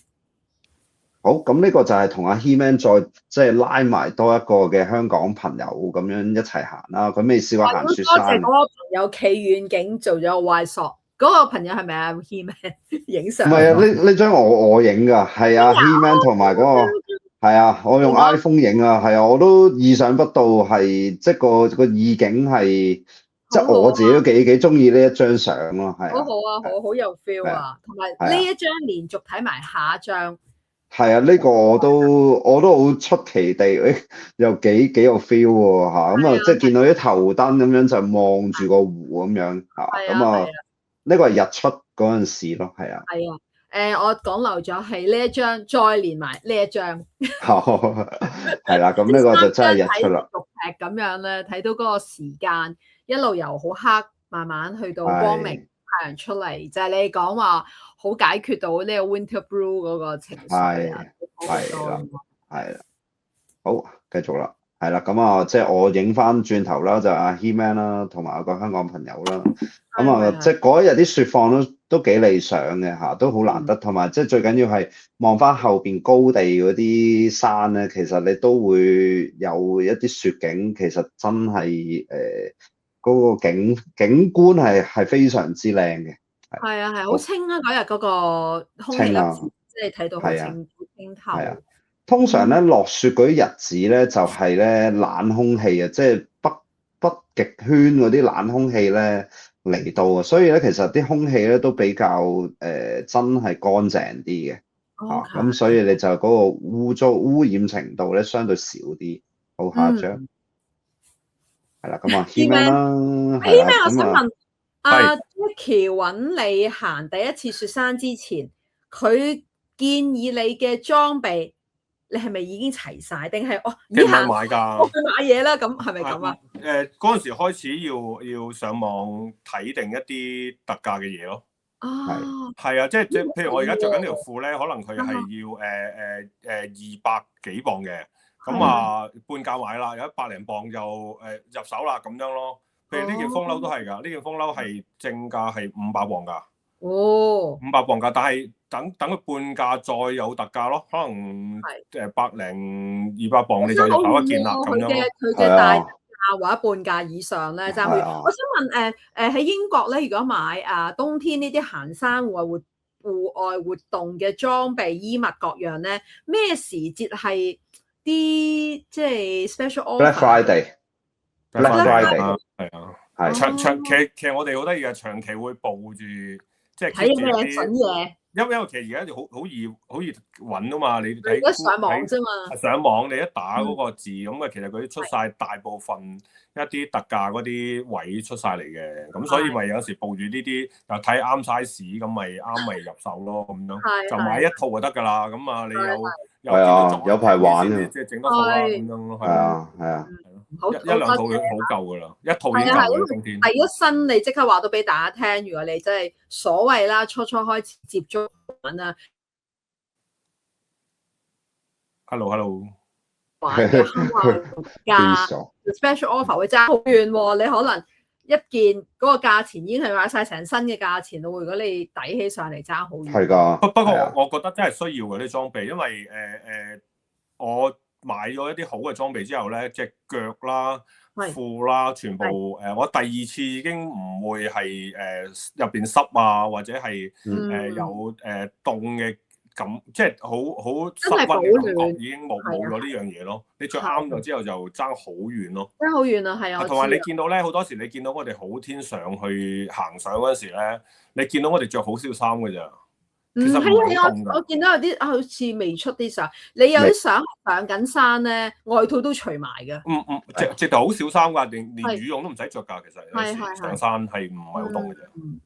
好，咁呢個就係同阿 He-Man 再即係拉埋多一個嘅香港朋友咁樣一齊行啦。佢未試過行雪多謝山。嗰個朋友企遠景做咗個 Y shot，嗰個朋友係咪阿 He-Man 影相？唔係啊，呢張我影㗎，係啊 He-Man 同埋嗰個係啊，我用 iPhone 影啊，係啊，我都意想不到係即係個意境係。即係我自己都幾中意呢一張相咯，係好好啊，好有 feel 啊，同埋呢一張連續睇埋下一張。係啊，呢個我都好出奇地，又幾有 feel 喎嚇，咁啊即係見到啲頭燈咁樣就望住個湖咁樣嚇，咁啊呢個係日出嗰陣時咯，係啊。係啊，我講漏咗係呢一張，再連埋呢一張。係啦，咁呢個就真係日出啦。睇續劇咁樣咧，睇到嗰個時間一路由好黑慢慢去到光明，太陽出嚟，就係你講話好解決到呢個 Winter Blue 嗰個情緒啊。係啦，好，繼續啦，係啦，咁啊，即係我影翻轉頭啦，就阿 He-Man 啦，同埋有個香港朋友啦，咁啊，即係嗰一日啲雪況都幾理想嘅嚇，都好難得，同埋即係最緊要係望翻後邊高地嗰啲山咧，其實你都會有一啲雪景，其實真係嗰個景觀係非常之靚嘅。係啊，好清啊！嗰日嗰個空氣粒子，即係睇到好清透。係啊，通常咧落雪嗰啲日子咧，就係咧冷空氣啊，即係北極圈嗰啲冷空氣咧嚟到啊，所以咧其實啲空氣咧都比較真係乾淨啲嘅嚇，咁所以你就嗰個污染程度咧相對少啲。好，下一張係啦，咁啊 He-Man 啦，He-Man，我想問阿 Jackie 揾你行第一次雪山之前，佢建議你嘅裝備，你係咪已經齊晒？定係已經買㗎？我去買嘢啦，咁係咪咁啊？嗰陣時開始要上網睇定一啲特價嘅嘢咯。係啊，即係譬如我而家着緊條褲咧，可能佢係要200幾磅嘅，咁啊半價買啦，有100零磅就入手啦咁樣咯。譬如呢件風褸都係㗎，呢件風褸係正價係500磅㗎。哦，500磅㗎，但係等佢半價再有特價咯，可能100零200磅你就入手一件啦咁樣。佢嘅大價或者半價以上咧，爭好遠。我想問喺英國咧，如果買冬天呢啲行山戶外活動嘅裝備衣物各樣咧，咩時節係啲即係 special offer？ Black Friday。Black Friday 係啊，其實我哋好得意嘅，長期會報住即係睇咩筍嘢。因為其實而家好易揾啊嘛，你睇而家上網啫嘛。上網你一打嗰個字咁啊，其實佢出晒大部分一啲特價嗰啲位出晒嚟嘅，咁所以咪有時報住呢啲又睇啱 size 咁咪入手咯咁樣，就買一套就得㗎啦。咁啊，你有排玩嘅，即係整得好啦咁樣咯。係啊。一兩套已經好夠㗎啦，一套已經夠啦。冬天第一身你即刻話到俾大家聽，如果你真係所謂啦，初開始接觸玩啊 ，hello， 玩嘅價 special offer 會爭好遠喎，你可能一件嗰個價錢已經係買晒成身嘅價錢咯。如果你抵起上嚟爭好遠。係㗎。不過我覺得真係需要嗰啲裝備，因為我買咗一啲好嘅裝備之後咧，隻腳啦、褲啦，全部我第二次已經唔會係入邊濕啊，或者係有凍嘅感，即係好濕溫嘅感覺，已經冇咗呢樣嘢咯。你着啱咗之後就爭好遠咯，爭好遠啊，係啊。同埋你見到咧，好多時你見到我哋好天上去行上嗰時咧，你見到我哋着好少衫嘅咋。係啊，我見到有啲好似未出啲相，你有啲相上緊山咧，外套都除埋嘅。直頭好少衫㗎，連羽絨都唔使着㗎。其實有時上山係唔係好凍嘅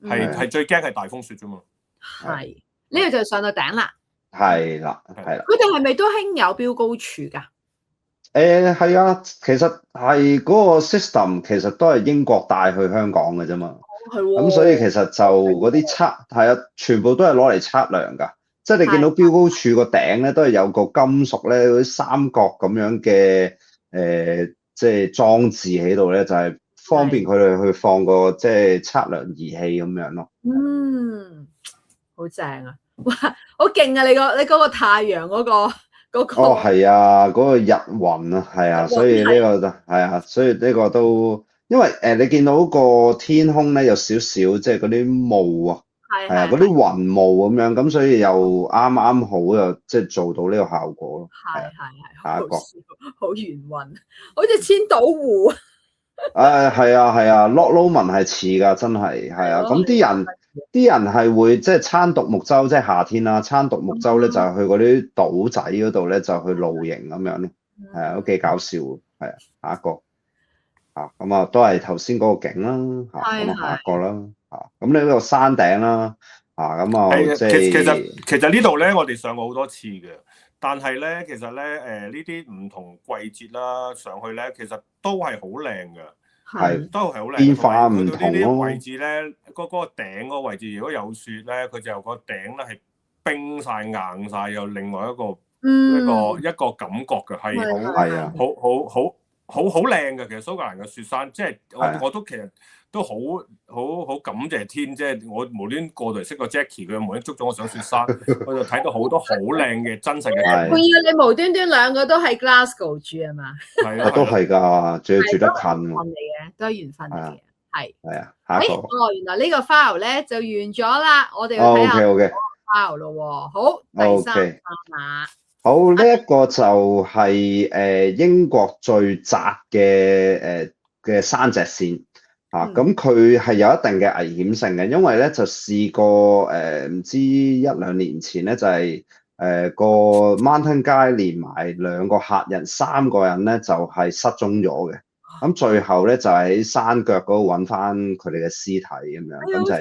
啫，係最驚係大風雪啫嘛。係呢個就上到頂啦。係啦。佢哋係咪都興有標高柱㗎？係啊，其實係嗰個 system 其實都係英國帶去香港嘅啫嘛。咁所以其實就嗰啲係啊，全部都係攞嚟測量㗎。即係你見到標高柱個頂咧，都係有個金屬咧，嗰啲三角咁樣嘅即係裝置喺度咧，就係方便佢哋去放個即係測量儀器咁樣咯。好正啊！哇，好勁啊！你嗰個太陽嗰個哦，係啊，嗰個日雲啊，係啊，所以呢個就係啊，所以呢個都因為你見到個天空咧有少少即係嗰啲霧啊，係啊，嗰啲雲霧咁樣，咁所以又啱啱好又即係做到呢個效果咯。係，下一個好圓暈，好似千島湖。係啊，Loch Lomond 係似㗎，真係係啊。咁啲人係會即係撐獨木舟，即係夏天啦，撐獨木舟咧就係去嗰啲島仔嗰度咧就去露營咁樣咯，係啊，都幾搞笑喎。係啊，下一個咁啊都係頭先嗰個景啦，咁啊下一個啦，咁呢個山頂啦，咁啊即係其實呢度咧我哋上過好多次嘅，但係咧其實咧呢啲唔同季節啦上去咧其實都係好靚嘅。係，都係好靚。變化唔同呢啲位置咧，嗰個頂嗰個位置，如果有雪咧，佢就個頂咧係冰晒、硬晒，有另外一個感覺嘅，係好靚嘅。其實蘇格蘭嘅雪山，即係我都其實都好感謝天，即係我無端過嚟識個 Jackie，佢無端捉咗我上雪山，我就睇到好多好靚嘅真實嘅。仲要你無端端兩個都喺 Glasgow 住係嘛？係啊，都係㗎，仲要住得近。都係緣分嚟嘅，係啊，下一個。原來呢個 file 咧就完咗啦，我哋要睇下 file 咯喎。好，第三碼。好，呢一個就係英國最窄嘅山脊線咁佢係有一定嘅危險性嘅，因為咧就試過唔知1-2年前咧就係個 mountain guide 連埋2個客人3個人咧就係失蹤咗嘅。咁最後咧就喺山腳嗰度揾翻佢哋嘅屍體咁樣，咁就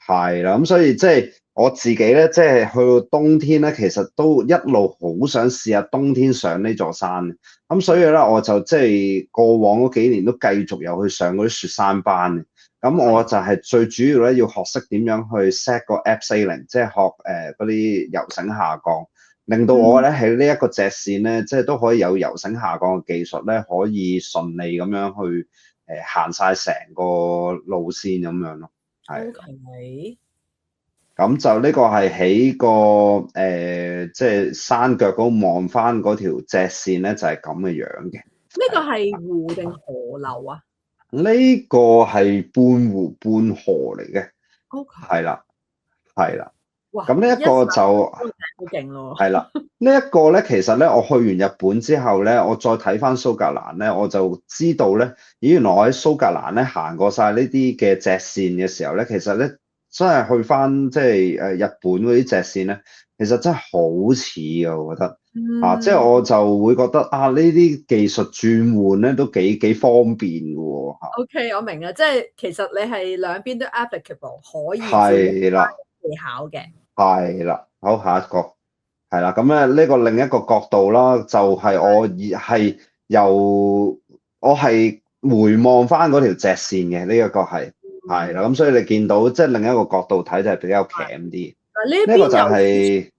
係啦。咁所以即係我自己咧，即係去到冬天咧，其實都一路好想試下冬天上呢座山。咁所以咧，我就即係過往嗰幾年都繼續有去上嗰啲雪山班嘅。咁我就係最主要咧要學識點樣去 set 個 abseiling，即係學嗰啲游繩下降。令到我咧喺呢一個脊線咧，即係都可以有游繩下降嘅技術咧，可以順利咁樣去行晒成個路線咁樣咯。係。OK。咁就呢個係喺個即係山腳嗰度望翻嗰條脊線咧，就係咁嘅樣嘅。呢個係湖定河流啊？呢個係半湖半河嚟嘅。OK。係啦，係啦。哇！咁呢一個就好勁咯。係啦，呢一個咧，其實咧，我去完日本之後咧，我再睇翻蘇格蘭咧，我就知道咧，咦，原來我喺蘇格蘭咧行過晒呢啲嘅脊線嘅時候咧，其實咧真係去翻即係日本嗰啲脊線咧，其實真係好似㗎，我覺得即係我就會覺得呢啲技術轉換咧都幾方便㗎喎。OK， 我明啊，即係其實你係兩邊都 applicable， 可以係啦。技巧嘅係啦，好，下一個係啦，咁咧呢個另一個角度啦，就係我係回望翻嗰條脊線嘅呢一個係啦，咁所以你見到即係另一個角度睇就係比較鉗啲。呢個就係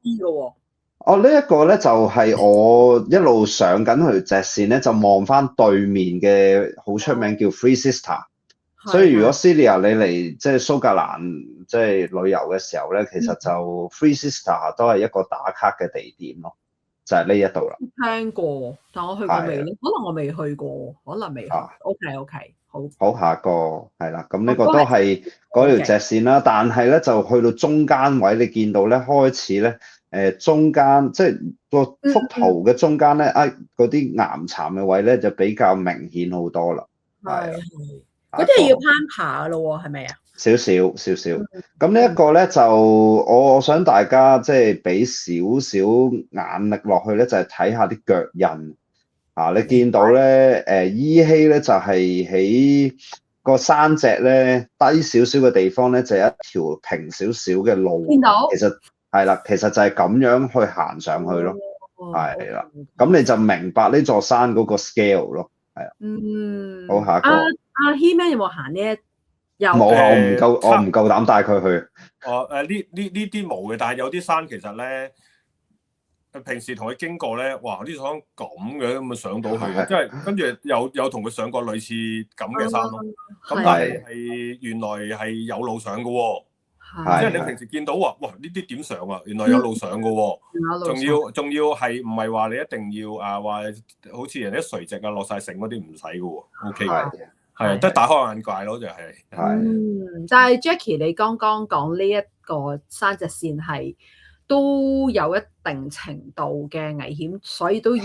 呢一個咧就係我一路上緊條脊線咧，就望翻對面嘅好出名叫 Three Sisters。所以如果 Celia 你嚟即係蘇格蘭即係旅遊嘅時候咧，其實就 Three Sisters 都係一個打卡嘅地點咯，就係呢一度啦。聽過，但我去過未咧？可能我未去過，可能未去。OK， 好，下個係啦，咁呢個都係嗰條脊線啦，但係咧就去到中間位，你見到咧開始咧中間即係個幅圖嘅中間咧嗰啲岩巉嘅位咧就比較明顯好多啦。係。嗰啲係要攀爬咯喎，係咪啊？少少。咁呢一個咧就我想大家即係俾少少眼力落去咧，就係睇下啲腳印。你見到咧依稀咧就係喺個山脊咧低少少嘅地方咧，就有一條平少少嘅路。見到。其實係啦，其實就係咁樣去行上去咯。係啦，咁你就明白呢座山嗰個 scale 咯。係啊。好，下一個。阿 He-Man 有冇行呢？冇啊！我唔夠膽帶佢去。呢啲冇嘅，但係有啲山其實咧，平時同佢經過咧，哇！呢座山咁嘅咁啊上到去，即係跟住有同佢上過類似咁嘅山咯。咁但係原來係有路上嘅喎。即係你平時見到話，哇呢啲點上啊？原來有路上嘅喎，仲要係唔係話你一定要話好似人哋啲垂直啊落晒繩嗰啲唔使嘅喎 ，OK 嘅，係都大開眼界咯，就係。但係 Jackie 你剛剛講呢一個山脊線係都有一定程度嘅危險，所以都要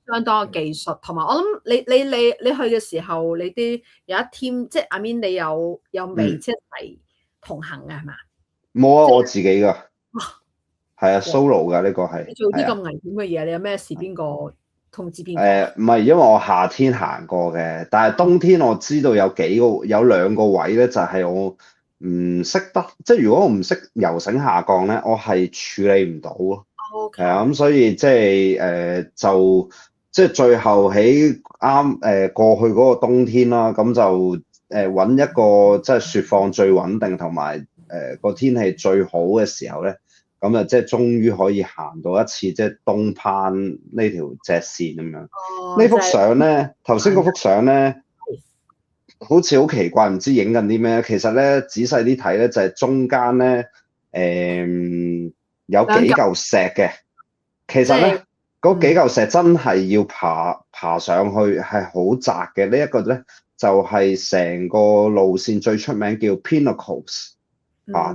相當嘅技術，同埋我諗你去嘅時候，你啲有一 team，即係 I mean 你有未即係同行嘅係嘛？冇啊，我自己㗎，係啊 solo 㗎呢個係。你做啲咁危險嘅嘢，你有咩事邊個通知邊個？唔係，因為我夏天行過嘅，但係冬天我知道有兩個位咧，就係我唔識得，即係如果我唔識游繩下降咧，我係處理唔到咯。係啊，咁所以即係即係最後喺過去嗰個冬天啦，咁就揾一個即係雪況最穩定同埋個天氣最好嘅時候咧，咁啊即係終於可以行到一次即係東攀呢條脊線咁樣。呢幅相咧，頭先嗰幅相咧，好似好奇怪，唔知影緊啲咩。其實咧仔細啲睇咧，就係中間咧有幾嚿石嘅。其實咧嗰幾嚿石真係要爬上去，係好窄嘅。呢一個咧就係成個路線最出名叫 Pinnacles。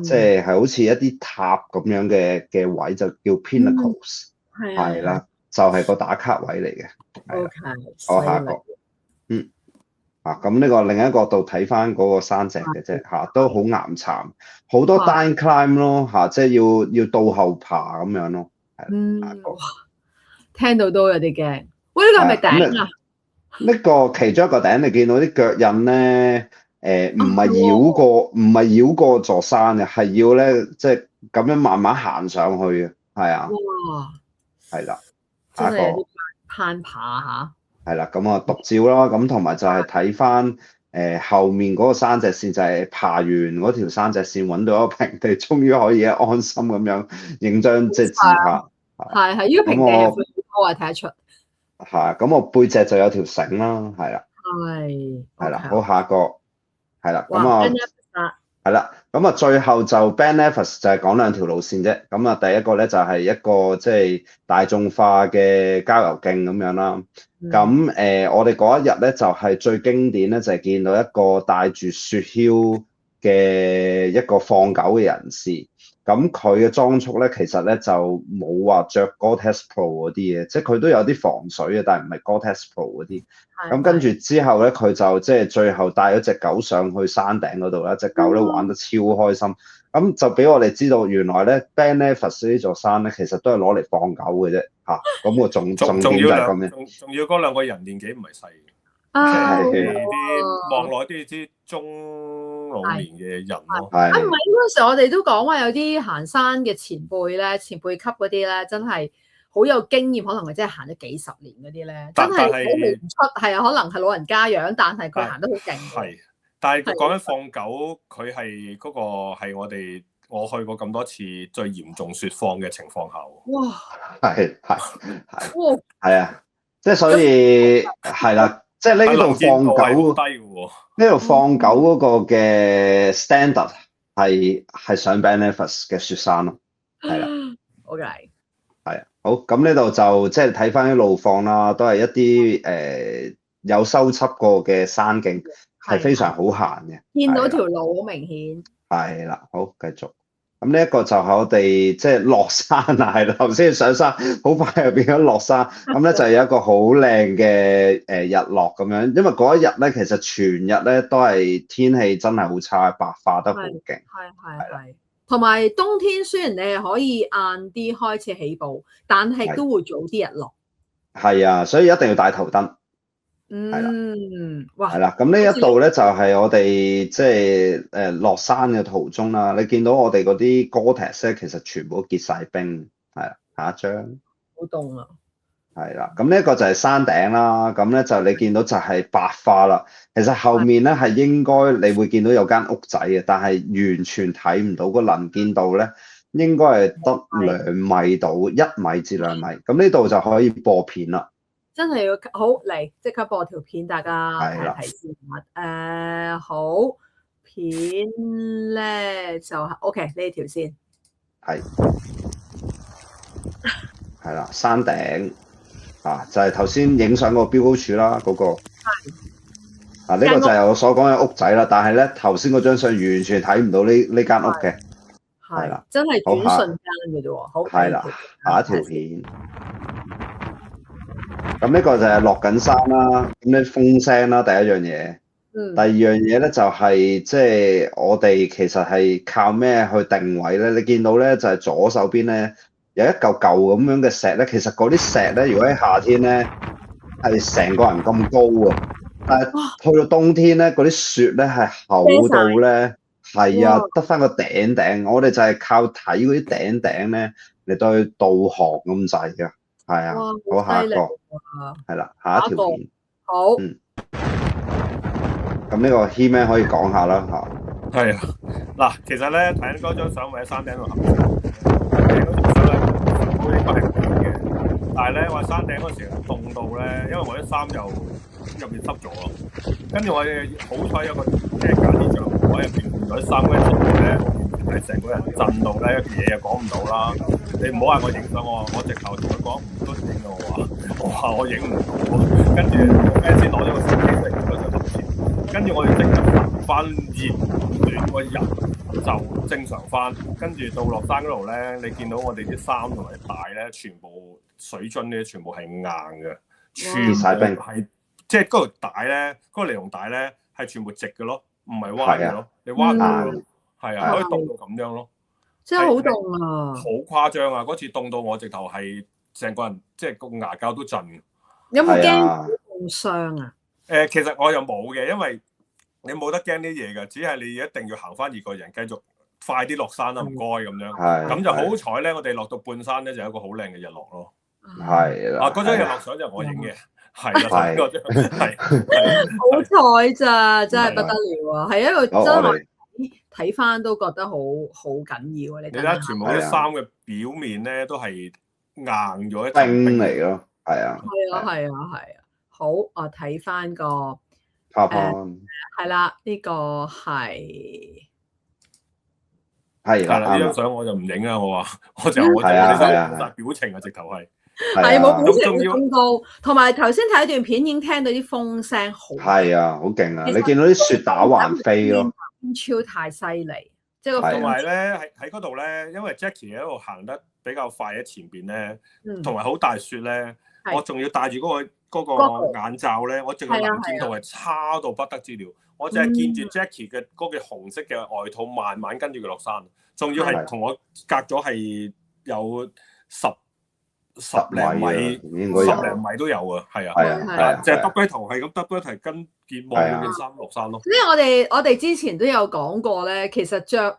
即係好似一啲塔咁樣嘅位就叫 Pinnacles，係啦，就係個打卡位嚟嘅。好，下一個，咁呢個另一個角度睇翻嗰個山脊嘅啫，都好岩巉，好多 down climb 咯，即係要倒後爬咁樣咯。聽到都有啲驚。喂，呢個係咪頂啊？呢個其中一個頂，你見到啲腳印咧。唔係繞過座山嘅，係要咧即係咁樣慢慢行上去嘅，係啊，係啦，下一個攀爬嚇，係啦，咁啊獨照啦，咁同埋就係睇翻後面嗰個山脊線，就係爬完嗰條山脊線揾到一個平地，終於可以安心咁樣影張即係自拍，係呢個平地係我係睇得出，係咁我背脊就有條繩啦，係啦，係啦，好，下一個。係啦，咁係啦，咁最後就 Ben Nevis 就係講兩條路線啫。咁啊，第一個咧就係一個即係大眾化嘅郊遊徑咁樣啦。咁我哋嗰一日咧就係最經典咧，就係見到一個帶住雪橇嘅一個放狗嘅人士。咁佢嘅裝束咧，其實咧就冇話着 Gore-Tex Pro 嗰啲嘢，即係佢都有啲防水嘅，但係唔係 Gore-Tex Pro 嗰啲。咁跟住之後咧，佢就即係最後帶咗隻狗上去山頂嗰度啦，隻狗咧玩得超開心。咁就俾我哋知道，原來咧 Ben Nevis 呢座山咧，其實都係攞嚟放狗嘅啫。咁個重點就係咁樣。仲要嗰兩個人年紀唔係細嘅，係啲望落啲中老年嘅人咯。唔係嗰陣時，我哋都講話有啲行山嘅前輩咧，前輩級嗰啲咧，真係好有經驗，可能係真係行咗幾十年嗰啲咧，真係睇唔出係啊，可能係老人家樣，但係佢行得好勁。係，但係講緊放狗，佢係嗰個係我去過咁多次最嚴重雪況嘅情況下。哇！係啊，即係所以係啦。即係呢度放狗，呢度放狗嗰個嘅 standard 係上 Ben Nevis 嘅雪山咯，係啦。OK，係啊，好，咁呢度就即係睇翻啲路況啦，都係一啲有修葺過嘅山徑，係非常好行嘅。見到條路好明顯。係啦，好，繼續。咁呢一個就係我哋即係落山啊，係啦，頭先上山，好快又變咗落山。咁咧就有一個好靚嘅日落咁樣，因為嗰一日咧其實全日咧都係天氣真係好差，白化得好勁。係。同埋冬天雖然你係可以晏啲開始起步，但係都會早啲日落。係啊，所以一定要帶頭燈。係啦，哇！係啦，咁呢一度咧就係我哋即係落山嘅途中啦。你見到我哋嗰啲 Gore-Tex咧，其實全部都結晒冰。係啦，下一張。好凍啊！係啦，咁呢一個就係山頂啦。咁咧就你見到就係白化啦。其實後面咧係應該你會見到有間屋仔嘅，但係完全睇唔到個能見度咧，應該係得2米到1米至2米。咁呢度就可以播片啦。真係要好嚟，即刻播條片，大家睇睇先。好片咧就係 OK 呢條先。係啦，山頂啊，就係頭先影相嗰個標高柱啦，嗰、個。啊，呢個就係我所講嘅屋仔啦，但係咧頭先嗰張相完全睇唔到呢間屋嘅。係啦，真係轉瞬間嘅啫喎。好，係啦，下一條片。咁呢個就係落緊山啦，咁啲風聲啦，第一樣嘢。第二樣嘢咧就係即係我哋其實係靠咩去定位咧？你見到咧就係左手邊咧有一嚿嚿咁樣嘅石咧，其實嗰啲石咧，如果喺夏天咧係成個人咁高啊，但係去到冬天咧，嗰啲雪咧係厚到咧係啊，得返個頂。我哋就係靠睇嗰啲頂咧嚟到去導航咁滯㗎。係啊，好，下一個係啦，下一條片。好。咁呢個 He-Man 可以講下啦嚇。係啊，嗱，其實咧睇嗰張相，咪喺山頂度行。嗰張相咧，好應該係暖嘅，但係咧我喺山頂嗰時凍到咧，因為我啲衫又入面濕咗咯。跟住我好彩有個即係揀啲帳篷喺入邊換咗啲衫，跟住咧係成個人震到咧，嘢又講唔到啦。你唔好話我影相，我直頭同佢講唔得影啊！我話我影唔到啊。跟住先攞咗個手機出嚟影咗張照片。跟住我哋即刻行翻熱暖個人就正常翻，跟住到落山嗰度咧，你見到我哋啲衫同埋帶咧，全部水樽咧，全部係硬嘅，全部係即係嗰條帶咧，嗰個尼龍帶咧係全部直嘅咯，唔係彎嘅咯，你彎到咯，係啊，可以凍到咁樣咯，真係好凍啊！好誇張啊！嗰次凍到我直頭係成個人即係個牙膠都震。有冇驚凍傷啊？其實我又冇嘅，因為你冇得驚啲嘢嘅，只係你一定要行翻熱個人，繼續快啲落山啦，唔該咁樣。咁就好彩咧，我哋落到半山咧，就有一個好靚嘅日落咯。係啦。嗰張日落相就我影嘅，係啦，嗰張係。好彩咋，真係不得了啊！係一個真係睇翻都覺得好緊要啊！你睇下，全部啲衫嘅表面咧都係硬咗一冰嚟咯，係啊。係啊。好，我睇翻個係啦，呢個係啦，呢張相我就唔影啊，我就冇晒表情啊，直頭係冇表情咁高，同埋頭先睇段片已經聽到啲風聲好係啊，好勁啊！你見到啲雪打橫飛咯，超太犀利，即係個同埋咧喺嗰度咧，因為 Jackie 喺度行得比較快喺前邊咧，同埋好大雪咧，我仲要戴住嗰個眼罩咧，我淨係能見度係差到不得之了。我淨係見住 Jackie 嘅嗰件紅色嘅外套慢慢跟住佢落山，仲要係同我隔咗係有十零米都有啊，係啊，就係耷低頭係咁耷低頭跟件望住件衫落山咯。即係我哋之前都有講過咧，其實着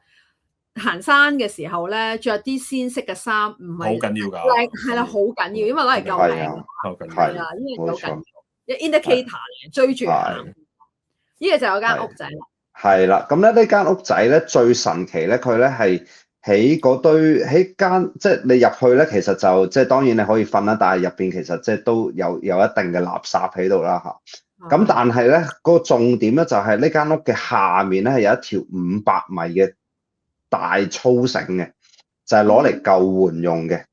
行山嘅時候咧，着啲鮮色嘅衫唔係好緊要㗎，係啦，好緊要，因為攞嚟救命。係啊，呢樣好緊要，一 indicator 嚟追住行。呢個就有間屋仔啦。係啦，咁咧呢間屋仔咧最神奇咧，佢咧係喺間即係你入去咧，其實就即係當然你可以瞓啦，但係入邊其實即係都有一定嘅垃圾喺度啦嚇。咁但係咧個重點咧就係呢間屋嘅下面咧係有一條500米嘅大粗繩嘅，就係攞嚟救援用嘅。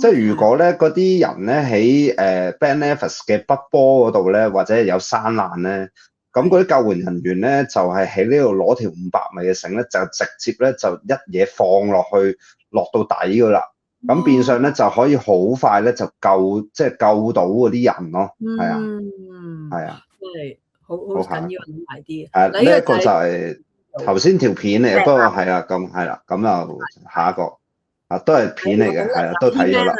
即係如果咧嗰啲人咧喺Ben Nevis 嘅北坡嗰度咧，或者有山難咧，咁嗰啲救援人員咧就係喺呢度攞條500米嘅繩咧，就直接咧就一嘢放落去落到底噶啦。咁變相咧就可以好快咧就救到嗰啲人咯。係啊，真係好緊要諗埋啲。呢一個就係頭先條片嚟嘅，不過係啦，咁就下一個。都係片嚟嘅，係啦，都睇咗啦，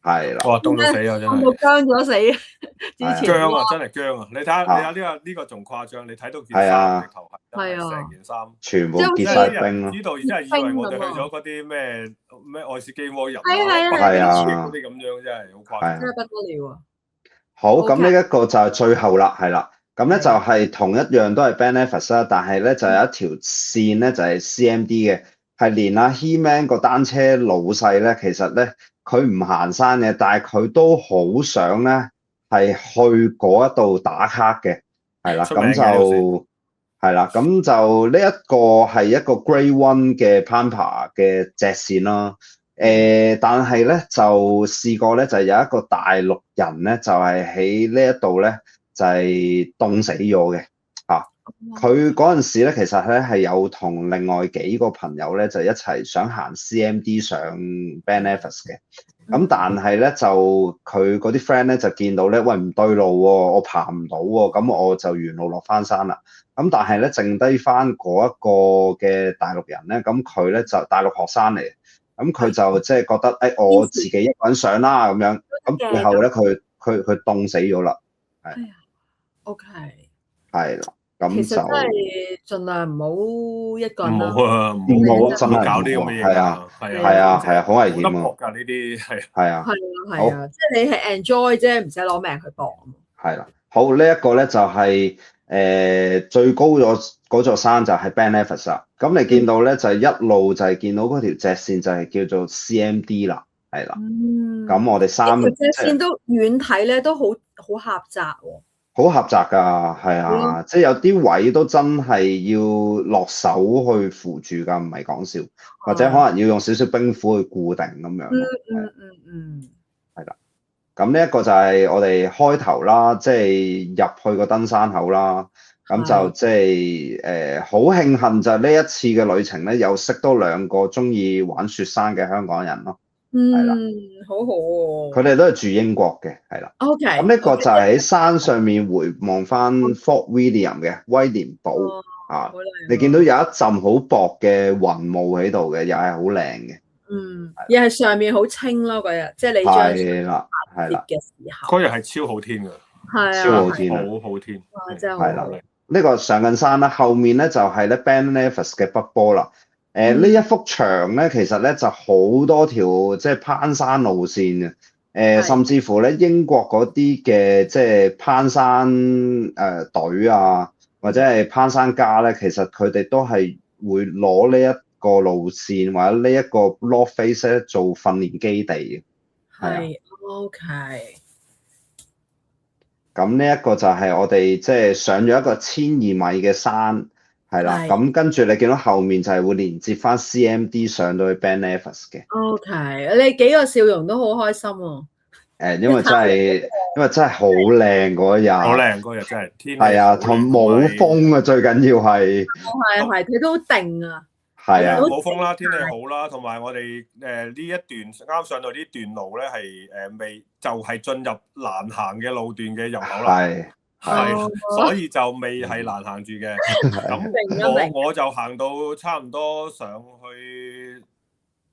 係啦。哇，凍到死啊，真係僵咗死，之前僵啊，真係僵啊！你睇下呢個仲誇張，你睇到件衫直頭係成件衫全部結晒冰咯。呢度真係以為我哋去咗嗰啲咩愛斯基摩人係啊，嗰啲咁樣，真係好誇張，真係不得了啊！好，咁呢一個就係最後啦，係啦，咁咧就係同一樣都係 Ben Nevis 啦，但係咧就有一條線咧就係 CMD 嘅。係連阿 He-Man 個單車老細咧，其實咧佢唔行山嘅，但係佢都好想咧係去嗰一度打卡嘅，係啦，咁就係啦，咁就呢一個係一個 Grade One 嘅 Pampa 嘅隻線啦。但係咧就試過咧，就有一個大陸人咧，就係喺呢一度咧，就係凍死咗嘅。佢嗰陣時咧，其實咧係有同另外幾個朋友咧，就一齊想行 CMD 上 Ben Nevis 嘅。咁但係咧就佢嗰啲 friend 咧就見到咧，喂唔對路喎，我爬唔到喎，咁我就沿路落翻山啦。咁但係咧剩低翻嗰一個嘅大陸人咧，咁佢咧就大陸學生嚟，咁佢就即係覺得我自己一個人上啦咁樣。咁最後咧佢凍死咗啦。係。OK。係啦。其實真係盡量唔好一個人啦，唔好啊，真係搞啲咁嘅嘢。係啊，好危險啊！㗎呢啲係啊，即係你係 enjoy 啫，唔使攞命去搏。係啦，好呢一個咧就係最高嗰座山就係 Ben Nevis 啦。咁你見到咧就係一路就係見到嗰條直線就係叫做 CMD 啦，係啦。咁我哋三條直線都遠睇咧都好狹窄喎。好狹窄㗎，係啊，即係有啲位都真係要落手去扶住㗎，唔係講笑，或者可能要用少少冰斧去固定咁樣。係啦，咁呢一個就係我哋開頭啦，即係入去個登山口啦，咁就即係好慶幸就係呢一次嘅旅程咧，又識多2個中意玩雪山嘅香港人咯。係啦，好好喎。佢哋都係住英國嘅，係啦。OK。咁呢個就係喺山上面回望翻 Fort William 嘅威廉堡你見到有一陣好薄嘅雲霧喺度嘅，又係好靚嘅。又係上面好清咯嗰日，即係你係啦嘅時候。嗰日係超好天㗎，係超好天啊，好好天。真係好。係啦，呢個上緊山啦，後面咧就係咧 Ben Nevis 嘅北坡啦。呢一幅牆咧，其實咧就好多條即係攀山路線嘅，甚至乎咧英國嗰啲嘅即係攀山隊啊，或者係攀山家咧，其實佢哋都係會攞呢一個路線或者呢一個 North Face 咧做訓練基地嘅。係 OK。咁呢一個就係我哋即係上咗一個1200米嘅山。係啦，咁跟住你見到後面就係會連接翻 CMD 上到去 Ben Nevis 嘅。OK，你幾個笑容都好開心喎。因為真係好靚嗰日。好靚嗰日真係天。係啊，同冇風啊，最緊要係。係，佢都定啊。係啊。冇風啦，天氣好啦，同埋我哋呢一段啱上到呢段路咧係未就係進入難行嘅路段嘅入口啦。係，所以就未係難行住嘅。咁我就行到差唔多上去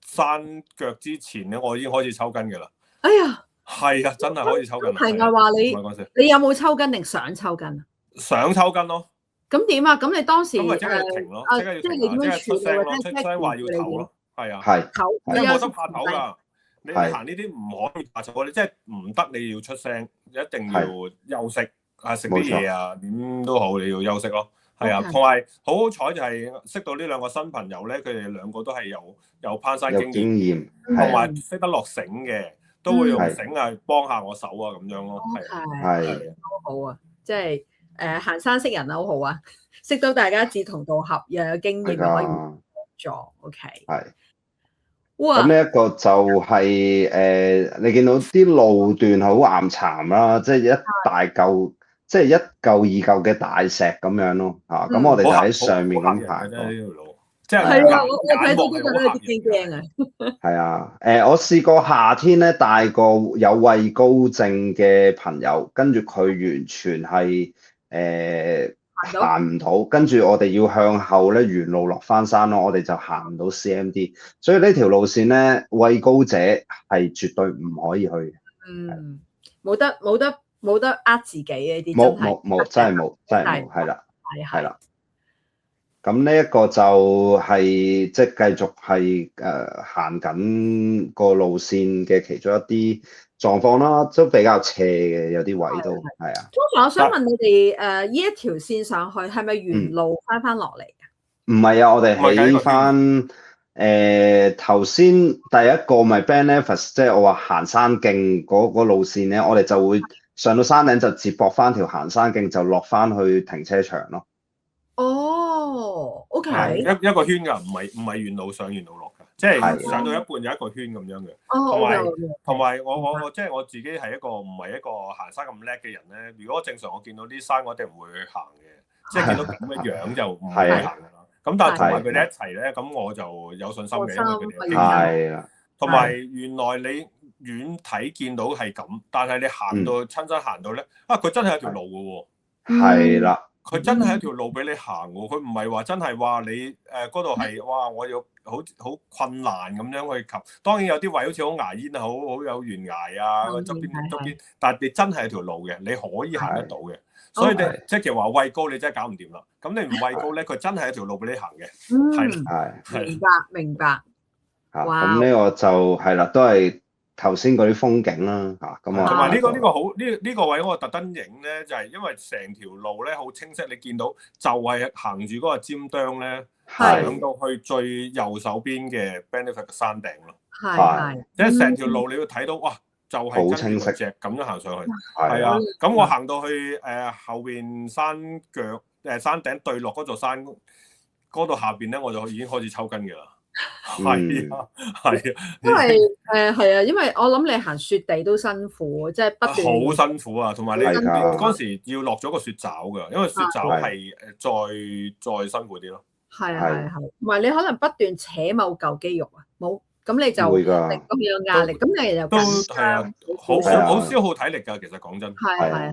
山腳之前咧，我已經開始抽筋嘅啦。哎呀，係啊，真係開始抽筋。係我話你有冇抽筋定想抽筋啊？想抽筋咯。咁點啊？咁你當時咁咪即刻要停咯，即刻要停，即係出聲咯，出聲話要唞咯。係啊，係。你冇得怕唞㗎。你行呢啲唔可以怕醜，你即係唔得，你要出聲，一定要休息。食啲嘢啊，點都好，你要休息咯。係啊，同埋好好彩就係識到呢2個新朋友咧，佢哋2個都係有攀山經驗，同埋識得落繩嘅，都會用繩啊幫下我手啊咁樣咯。係好好啊，即係行山識人好好啊，識到大家志同道合，又有經驗可以幫助。OK。係。咁呢一個就係你見到啲路段好岩巉啦，即係一大嚿。即係1嚿2嚿嘅大石咁樣咯，咁我哋就喺上面咁行。即係我睇到都覺得有啲驚啊。係啊，我試過夏天咧帶個有畏高症嘅朋友，跟住佢完全係行唔到，跟住我哋要向後咧沿路落翻山咯，我哋就行唔到 CMD， 所以呢條路線咧畏高者係絕對唔可以去嘅。冇得自己嘅啲，冇真係冇，係啦。咁呢一個就係即係繼續係行緊個路線嘅其中一啲狀況啦，都比較斜嘅，有啲位都係啊。通常我想問你哋呢一條線上去係咪原路翻落嚟㗎？唔係啊，我哋起翻頭先第一個咪 Ben Nevis， 即係我話行山徑嗰個路線咧，我哋就會上到山頂就接駁翻條行山徑，就落翻去停車場咯。哦，OK，一個圈㗎，唔係沿路上沿路落㗎，即係上到一半有一個圈咁樣嘅。同埋我即係我自己係唔係一個行山咁叻嘅人咧。如果正常我見到啲山，我一定唔會去行嘅，即係見到咁嘅樣就唔會行㗎啦。咁但係同埋佢哋一齊咧，咁我就有信心嘅，因為佢哋有經驗。同埋原來你遠睇見到係咁，但係你行到親身行到咧，佢真係一條路㗎喎。係啦。佢真係一條路俾你行喎，佢唔係話真係話你嗰度係哇，我要好困難咁樣去及。當然有啲位好似好牙煙啊，好有懸崖啊，側邊，但係你真係條路嘅，你可以行得到嘅。所以你即係話畏高，你真係搞唔掂啦。咁你唔畏高咧，佢真係一條路俾你行嘅。係明白。咁呢個就係啦，都係頭先嗰啲風景啦，咁啊，同埋呢個好呢個位我特登影咧，就係因為成條路咧好清晰，你見到就係行住嗰個尖端咧，上到去最右手邊嘅 Benefit 嘅山頂咯。係，即係成條路你要睇到，哇，就係好清晰隻咁樣行上去。係啊，咁我行到去後邊山腳山頂對落嗰座山嗰度下邊咧，我就已經開始抽筋嘅啦。係啊，因為係啊，因為我諗你行雪地都辛苦，即係不斷好辛苦啊，同埋你嗰時要落咗個雪爪㗎，因為雪爪係再辛苦啲咯。係，同埋你可能不斷扯某嚿肌肉啊，冇咁你就咁有壓力，咁你又都係啊，好消耗體力㗎，其實講真。係，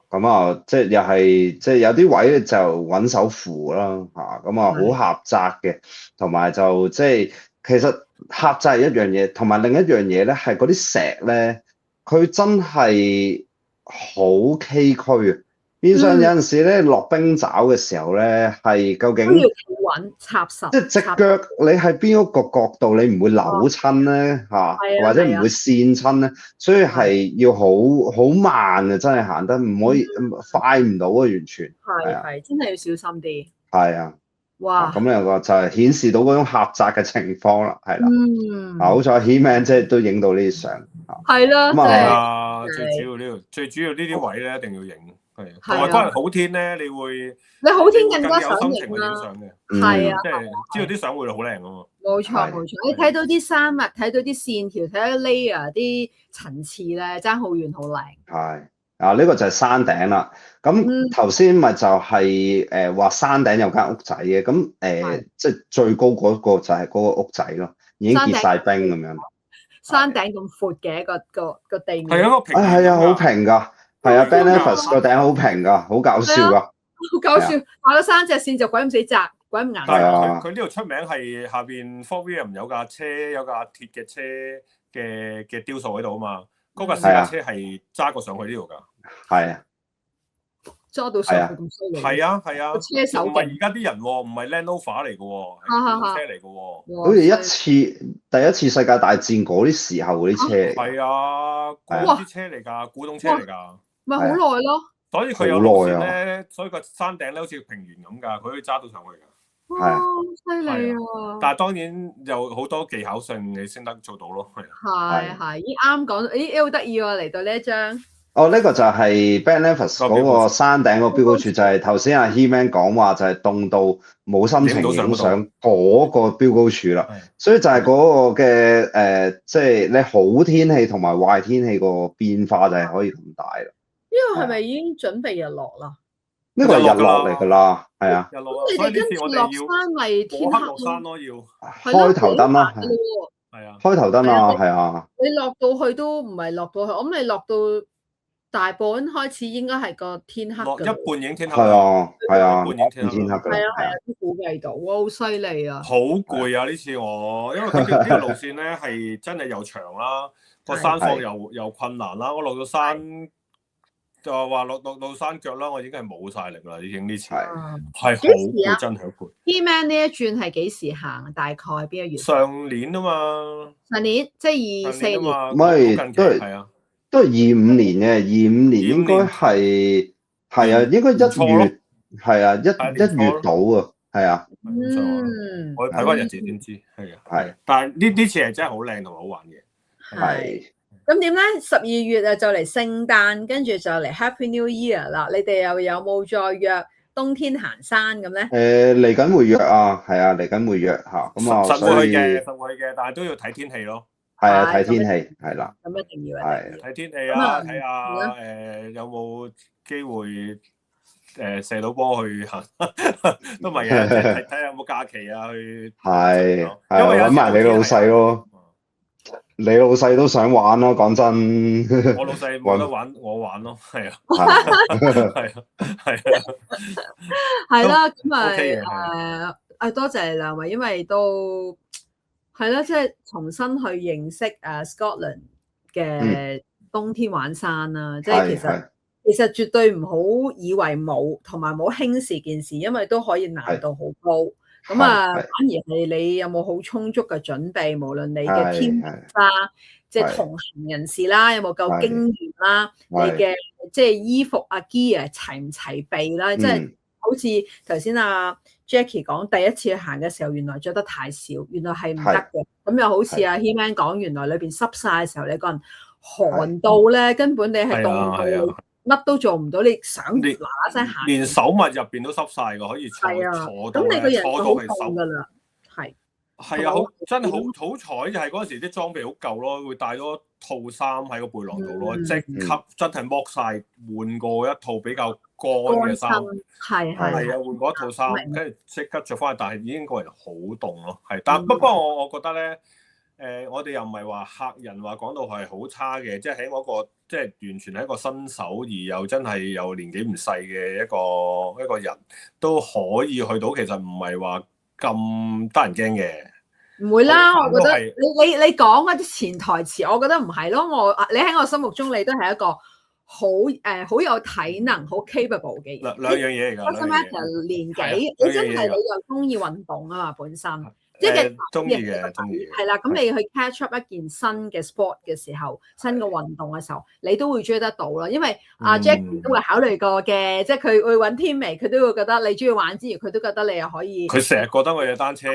咁啊，即係又係，即係有啲位咧就揾手扶啦，咁啊好狹窄嘅，同埋就即係其實狹窄係一樣嘢，同埋另一樣嘢咧係嗰啲石咧，佢真係好崎嶇啊！變相有陣時咧落冰爪嘅時候咧，係究竟要穩插實，即係隻腳你喺邊一個角度你唔會扭親咧或者唔會跣親咧，所以係要好慢嘅，真係行得唔可以快唔到啊，完全係真係要小心啲。係啊，哇！咁兩個就係顯示到嗰種狹窄嘅情況啦，係啦。好彩 He-Man 即係都影到呢啲相。係啦，咁啊，最主要呢啲位咧一定要影。同埋嗰日好天咧，你好天更加有心情去影相嘅，係啊，即係知道啲相會好靚啊嘛。冇錯，你睇到啲山脈，睇到啲線條，睇到 layer 啲層次咧，爭好遠好靚。係呢個就係山頂啦。咁頭先咪就係話山頂有間屋仔嘅，咁即係最高嗰個就係嗰個屋仔咯，已經結晒冰咁樣。山頂咁闊嘅個地面係一個平，係啊，好平㗎。係啊 ，Benefit 個頂好平噶，好搞笑噶，好搞笑。畫咗3隻線就鬼咁死窄，鬼咁硬。係啊，佢呢度出名係下邊 Fort William 有架車，有架鐵嘅車嘅雕塑喺度啊嘛。嗰架私家車係揸過上去呢度噶。係啊，揸到上去咁犀利。係啊，車手唔係而家啲人喎，唔係 Land Rover 嚟嘅喎，係普通車嚟嘅喎。好似第一次世界大戰嗰啲時候嗰啲車嚟。係啊，嗰啲車嚟㗎，古董車嚟㗎。咪好耐咯，所以佢有路線咧，所以個山頂咧好似平原咁㗎，佢可以揸到上去㗎。係啊，犀利啊！但係當然有好多技巧性你先得做到咯。係，咦啱講，咦好得意喎！嚟到呢一張。呢個就係 Benefit 嗰個山頂個標高柱，就係頭先阿 He-Man 講話就係凍到冇心情影相嗰個標高柱啦。所以就係嗰個嘅即係你好天氣同埋壞天氣個變化就係可以咁大啦。呢個係咪已經準備日落啦？呢個係日落嚟㗎啦，係啊。日落，你哋跟住落山咪天黑落山咯，要開頭燈啦，係啊，開頭燈啊，係啊。你落到去都唔係落到去，我諗你落到大半開始應該係個天黑㗎。一半已經天黑。係啊，一半已經天黑。係啊，都估計到，哇，好犀利啊！好攰啊！呢次我，因為佢呢個路線咧係真係又長啦，個山況又困難啦，我落到山。就話落山腳啦，我已經係冇晒力啦，已經呢次係好攰，真係好攰。He-Man 呢一轉係幾時行？大概邊一月？上年啊嘛。上年即係24年。唔係都係25年嘅，25年應該係啊，應該1月係啊，一月到啊，係啊。我睇翻日子先知，係。但係呢次係真係好靚同埋好玩嘅。係。咁點咧？12月啊，就嚟聖誕，跟住就嚟 Happy New Year 啦！你哋又有冇再約冬天行山咁咧？嚟緊會約啊，係啊，嚟緊會約嚇，咁啊，實會去嘅，所以實會去嘅，但係都要睇天氣咯。係啊，睇天氣係啦，咁一定要係睇天氣啊，睇下有冇機會射到波去行，都唔係嘅，即係睇下有冇假期啊去。係因為揾埋你老細咯，你老細都想玩咯，講真。我老細冇得玩，我玩咯，係啊，係啊，係啊，係啦，咁多謝兩位，因為都係啦，即係重新去認識Scotland 嘅冬天玩山啦，即係其實絕對唔好以為冇，同埋冇輕視件事，因為都可以難度好高。咁反而係你有冇好充足嘅準備，無論你嘅天氣啦，即係同行人士啦，有冇夠經驗啦，你嘅即係衣服啊 gear 齊唔齊備啦，即係好似頭先阿 Jackie 講，第一次去行嘅時候，原來着得太少，原來係唔得嘅。咁又好似阿 He-Man 講，原來裏邊濕晒嘅時候，你個人寒到咧，根本你係凍到乜都做唔到，你想嗱嗱聲行，連手襪入邊都濕晒㗎，可以坐到咧，坐到係濕㗎啦。係啊，真係好彩就係嗰陣時啲裝備好舊咯，會帶咗套衫喺個背囊度咯，即刻真係剝晒，換過一套比較乾嘅衫，係啊，換過一套衫，跟住即刻着翻去，但係已經個人好凍咯，係，但不過我覺得咧，我哋又唔係話客人話講到係好差嘅，即係喺嗰個即係完全係一個新手而又真係有年紀唔細嘅一個人都可以去到，其實唔係話咁得人驚嘅。唔會啦，我覺得你講嗰啲潛台詞，我覺得唔係咯。你喺我心目中，你都係一個好有體能、好 capable 嘅人。兩樣嘢嚟㗎。我諗就年紀，你真係你又中意運動啊嘛，本身。即係中意嘅，中意嘅。係啦，咁你去 catch up 一件新嘅 sport 嘅時候，新嘅運動嘅時候，你都會追得到啦。因為阿 Jackie 都會考慮過嘅，即係佢會揾天眉，佢都會覺得你中意玩之餘，佢都覺得你又可以。佢成日覺得我嘅單車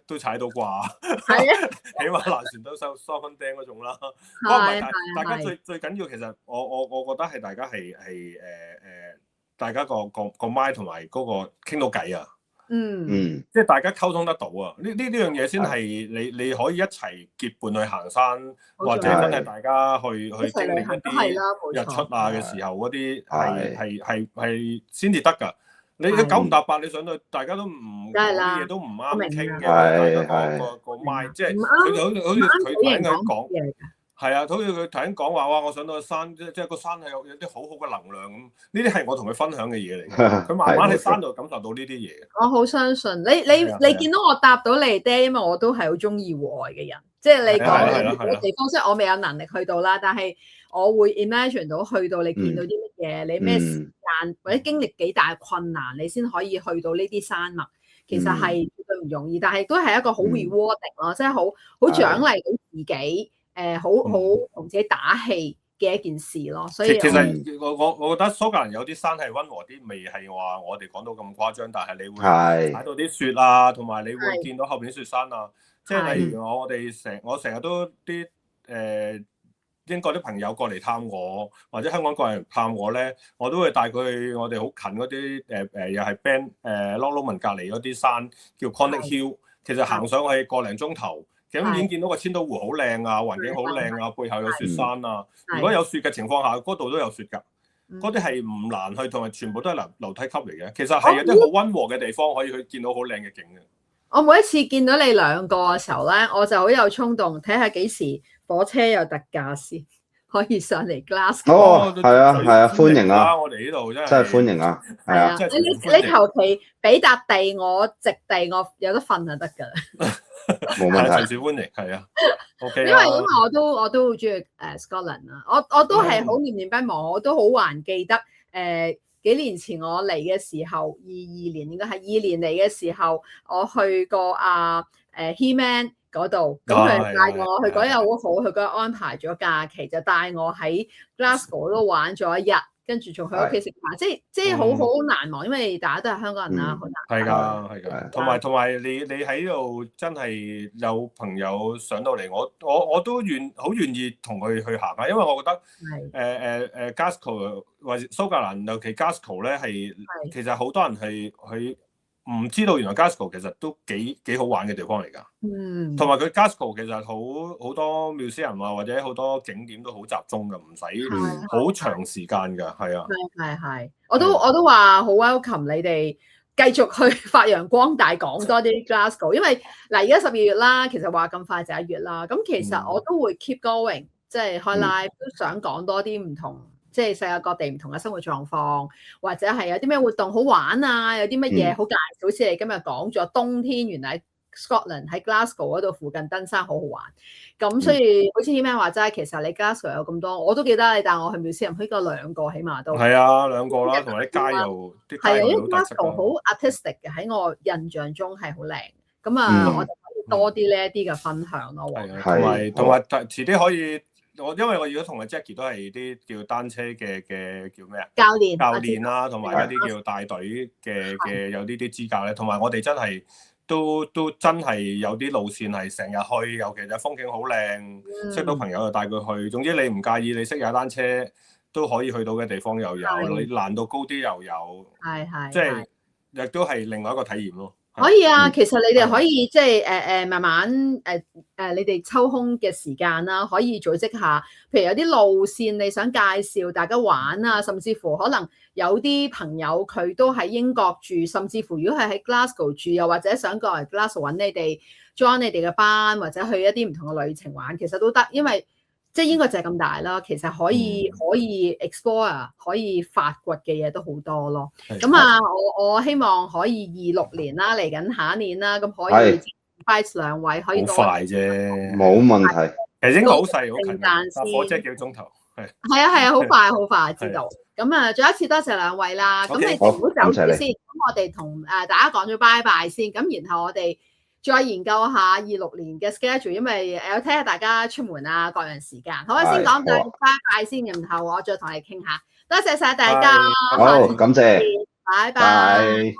都踩到啩，係啊，起碼爛船都收分釘嗰種啦。大家最緊要其實我覺得係大家係大家個 mind 同埋嗰個傾到偈啊。即係大家溝通得到啊！呢樣嘢先係你可以一齊結伴去行山，或者真係大家去經歷一啲日出啊嘅時候嗰啲係先至得㗎。你九唔搭八，你上到大家都唔啲嘢都唔啱傾嘅，大家個 mind 即係佢好似佢頭先講。係啊，好似佢頭先講話，哇！我上到山，即係個山係有啲好好嘅能量咁。呢啲係我同佢分享嘅嘢嚟嘅。佢慢慢喺山度感受到呢啲嘢。我好相信你見到我答到你爹，因為我都係好中意戶外嘅人。即係你講嘅地方，即係我未有能力去到啦，但係我會 imagine 到去到你見到啲乜嘢，你咩時間或者經歷幾大困難，你先可以去到呢啲山脈。其實係絕對唔容易，但係都係一個好 rewarding 咯，即係好獎勵到自己。好同自己打氣嘅一件事咯，所以其實我覺得蘇格蘭有啲山係溫和啲，未係話我哋講到咁誇張，但係你會踩到啲雪啊，同埋你會見到後邊雪山啊，即係例如我成日都啲英國啲朋友過嚟探我，或者香港過嚟探我咧，我都會帶佢去我哋好近嗰啲又係 Longmont 隔離嗰啲山叫 Connect Hill， 其實行上去個零鐘頭。咁已經見到個千島湖好靚啊，環境好靚啊，背後有雪山啊。如果有雪嘅情況下，嗰度都有雪㗎。嗰啲係唔難去，同埋全部都係樓梯級嚟嘅。其實係有啲好溫和嘅地方，可以去見到好靚嘅景嘅。我每一次見到你兩個嘅時候咧，我就好有衝動，睇下幾時火車有特價先可以上嚟 Glasgow。哦，係啊，歡迎啊！我哋呢度真係歡迎啊！係啊，你求其俾笪地我，直地我有得瞓就得㗎啦。冇問題，隨時歡迎，係啊。OK 因為我都好中意Scotland 啦，我都係好念念不忘，我都好還記得幾年前我嚟嘅時候，22年應該係2年嚟嘅時候，我去過He-Man 嗰度，咁佢帶我去嗰日好好，佢嗰日安排咗假期就帶我喺 Glasgow 都玩咗一日，跟住仲去屋企食飯，即係好難忘，因為大家都係香港人啦，好難。係㗎，同埋你喺度真係有朋友上到嚟，我都好願意同佢去行下，因為我覺得Glasgow 或者蘇格蘭尤其 Glasgow 咧係其實好多人係佢唔知道原來 Glasgow 其實都幾好玩嘅地方嚟㗎。同埋佢 Glasgow 其實好多 museum 啊或者好多景點都好集中㗎，唔使好長時間㗎，係啊。係，我都話好 welcome 你哋繼續去發揚光大，講多啲 Glasgow， 因為嗱而家12月啦，其實話咁快就1月啦，咁其實我都會 keep going， 即係開 live 都想講多啲唔同。即係世界各地唔同嘅生活狀況，或者係有啲咩活動好玩啊，有啲乜嘢好介紹，好似你今日講咗冬天原來 Scotland 喺 Glasgow 嗰度附近登山好好玩，咁所以好似啲咩話齋，其實你 Glasgow 有咁多，我都記得你帶我去 museum 去過2個起碼都係啊2個啦，同埋啲街又係啊，因為 Glasgow 好 artistic 嘅，喺我印象中係好靚，咁啊我就可以多啲呢一啲嘅分享咯，同埋遲啲可以。因為我如果同阿 Jackie 都係啲叫單車嘅叫咩啊？教練啦，同埋一啲叫帶隊嘅有呢啲資格咧，同埋我哋真係都真係有啲路線係成日去，尤其係風景好靚，識到朋友就帶佢去。總之你唔介意，你識踩單車都可以去到嘅地方又有，你難度高啲又有，即係亦都係另外一個體驗咯。可以啊，其實你哋可以即係慢慢你哋抽空嘅時間啦，可以組織下，譬如有啲路線你想介紹大家玩啊，甚至乎可能有啲朋友佢都喺英國住，甚至乎如果係喺 Glasgow 住，又或者想過嚟 Glasgow 揾你哋 join 你哋嘅班，或者去一啲唔同嘅旅程玩，其實都得，因為即係英國就係咁大啦，其實可以 explore 可以發掘嘅嘢都好多咯。咁啊，我希望可以26年啦，嚟緊下一年啦，咁可以 invite 2位可以多。好快啫，冇問題。其實應該好細好近，搭火車幾個鐘頭。係啊，好快知道。咁啊，再一次多謝2位啦。咁你唔好走先，咁我哋同大家講咗拜拜先，咁然後我哋再研究下26年嘅 schedule， 因為有睇下大家出門啊各樣時間。好啊，先講到拜拜先，然後我再同你傾下。多謝晒大家，好，感謝，拜拜。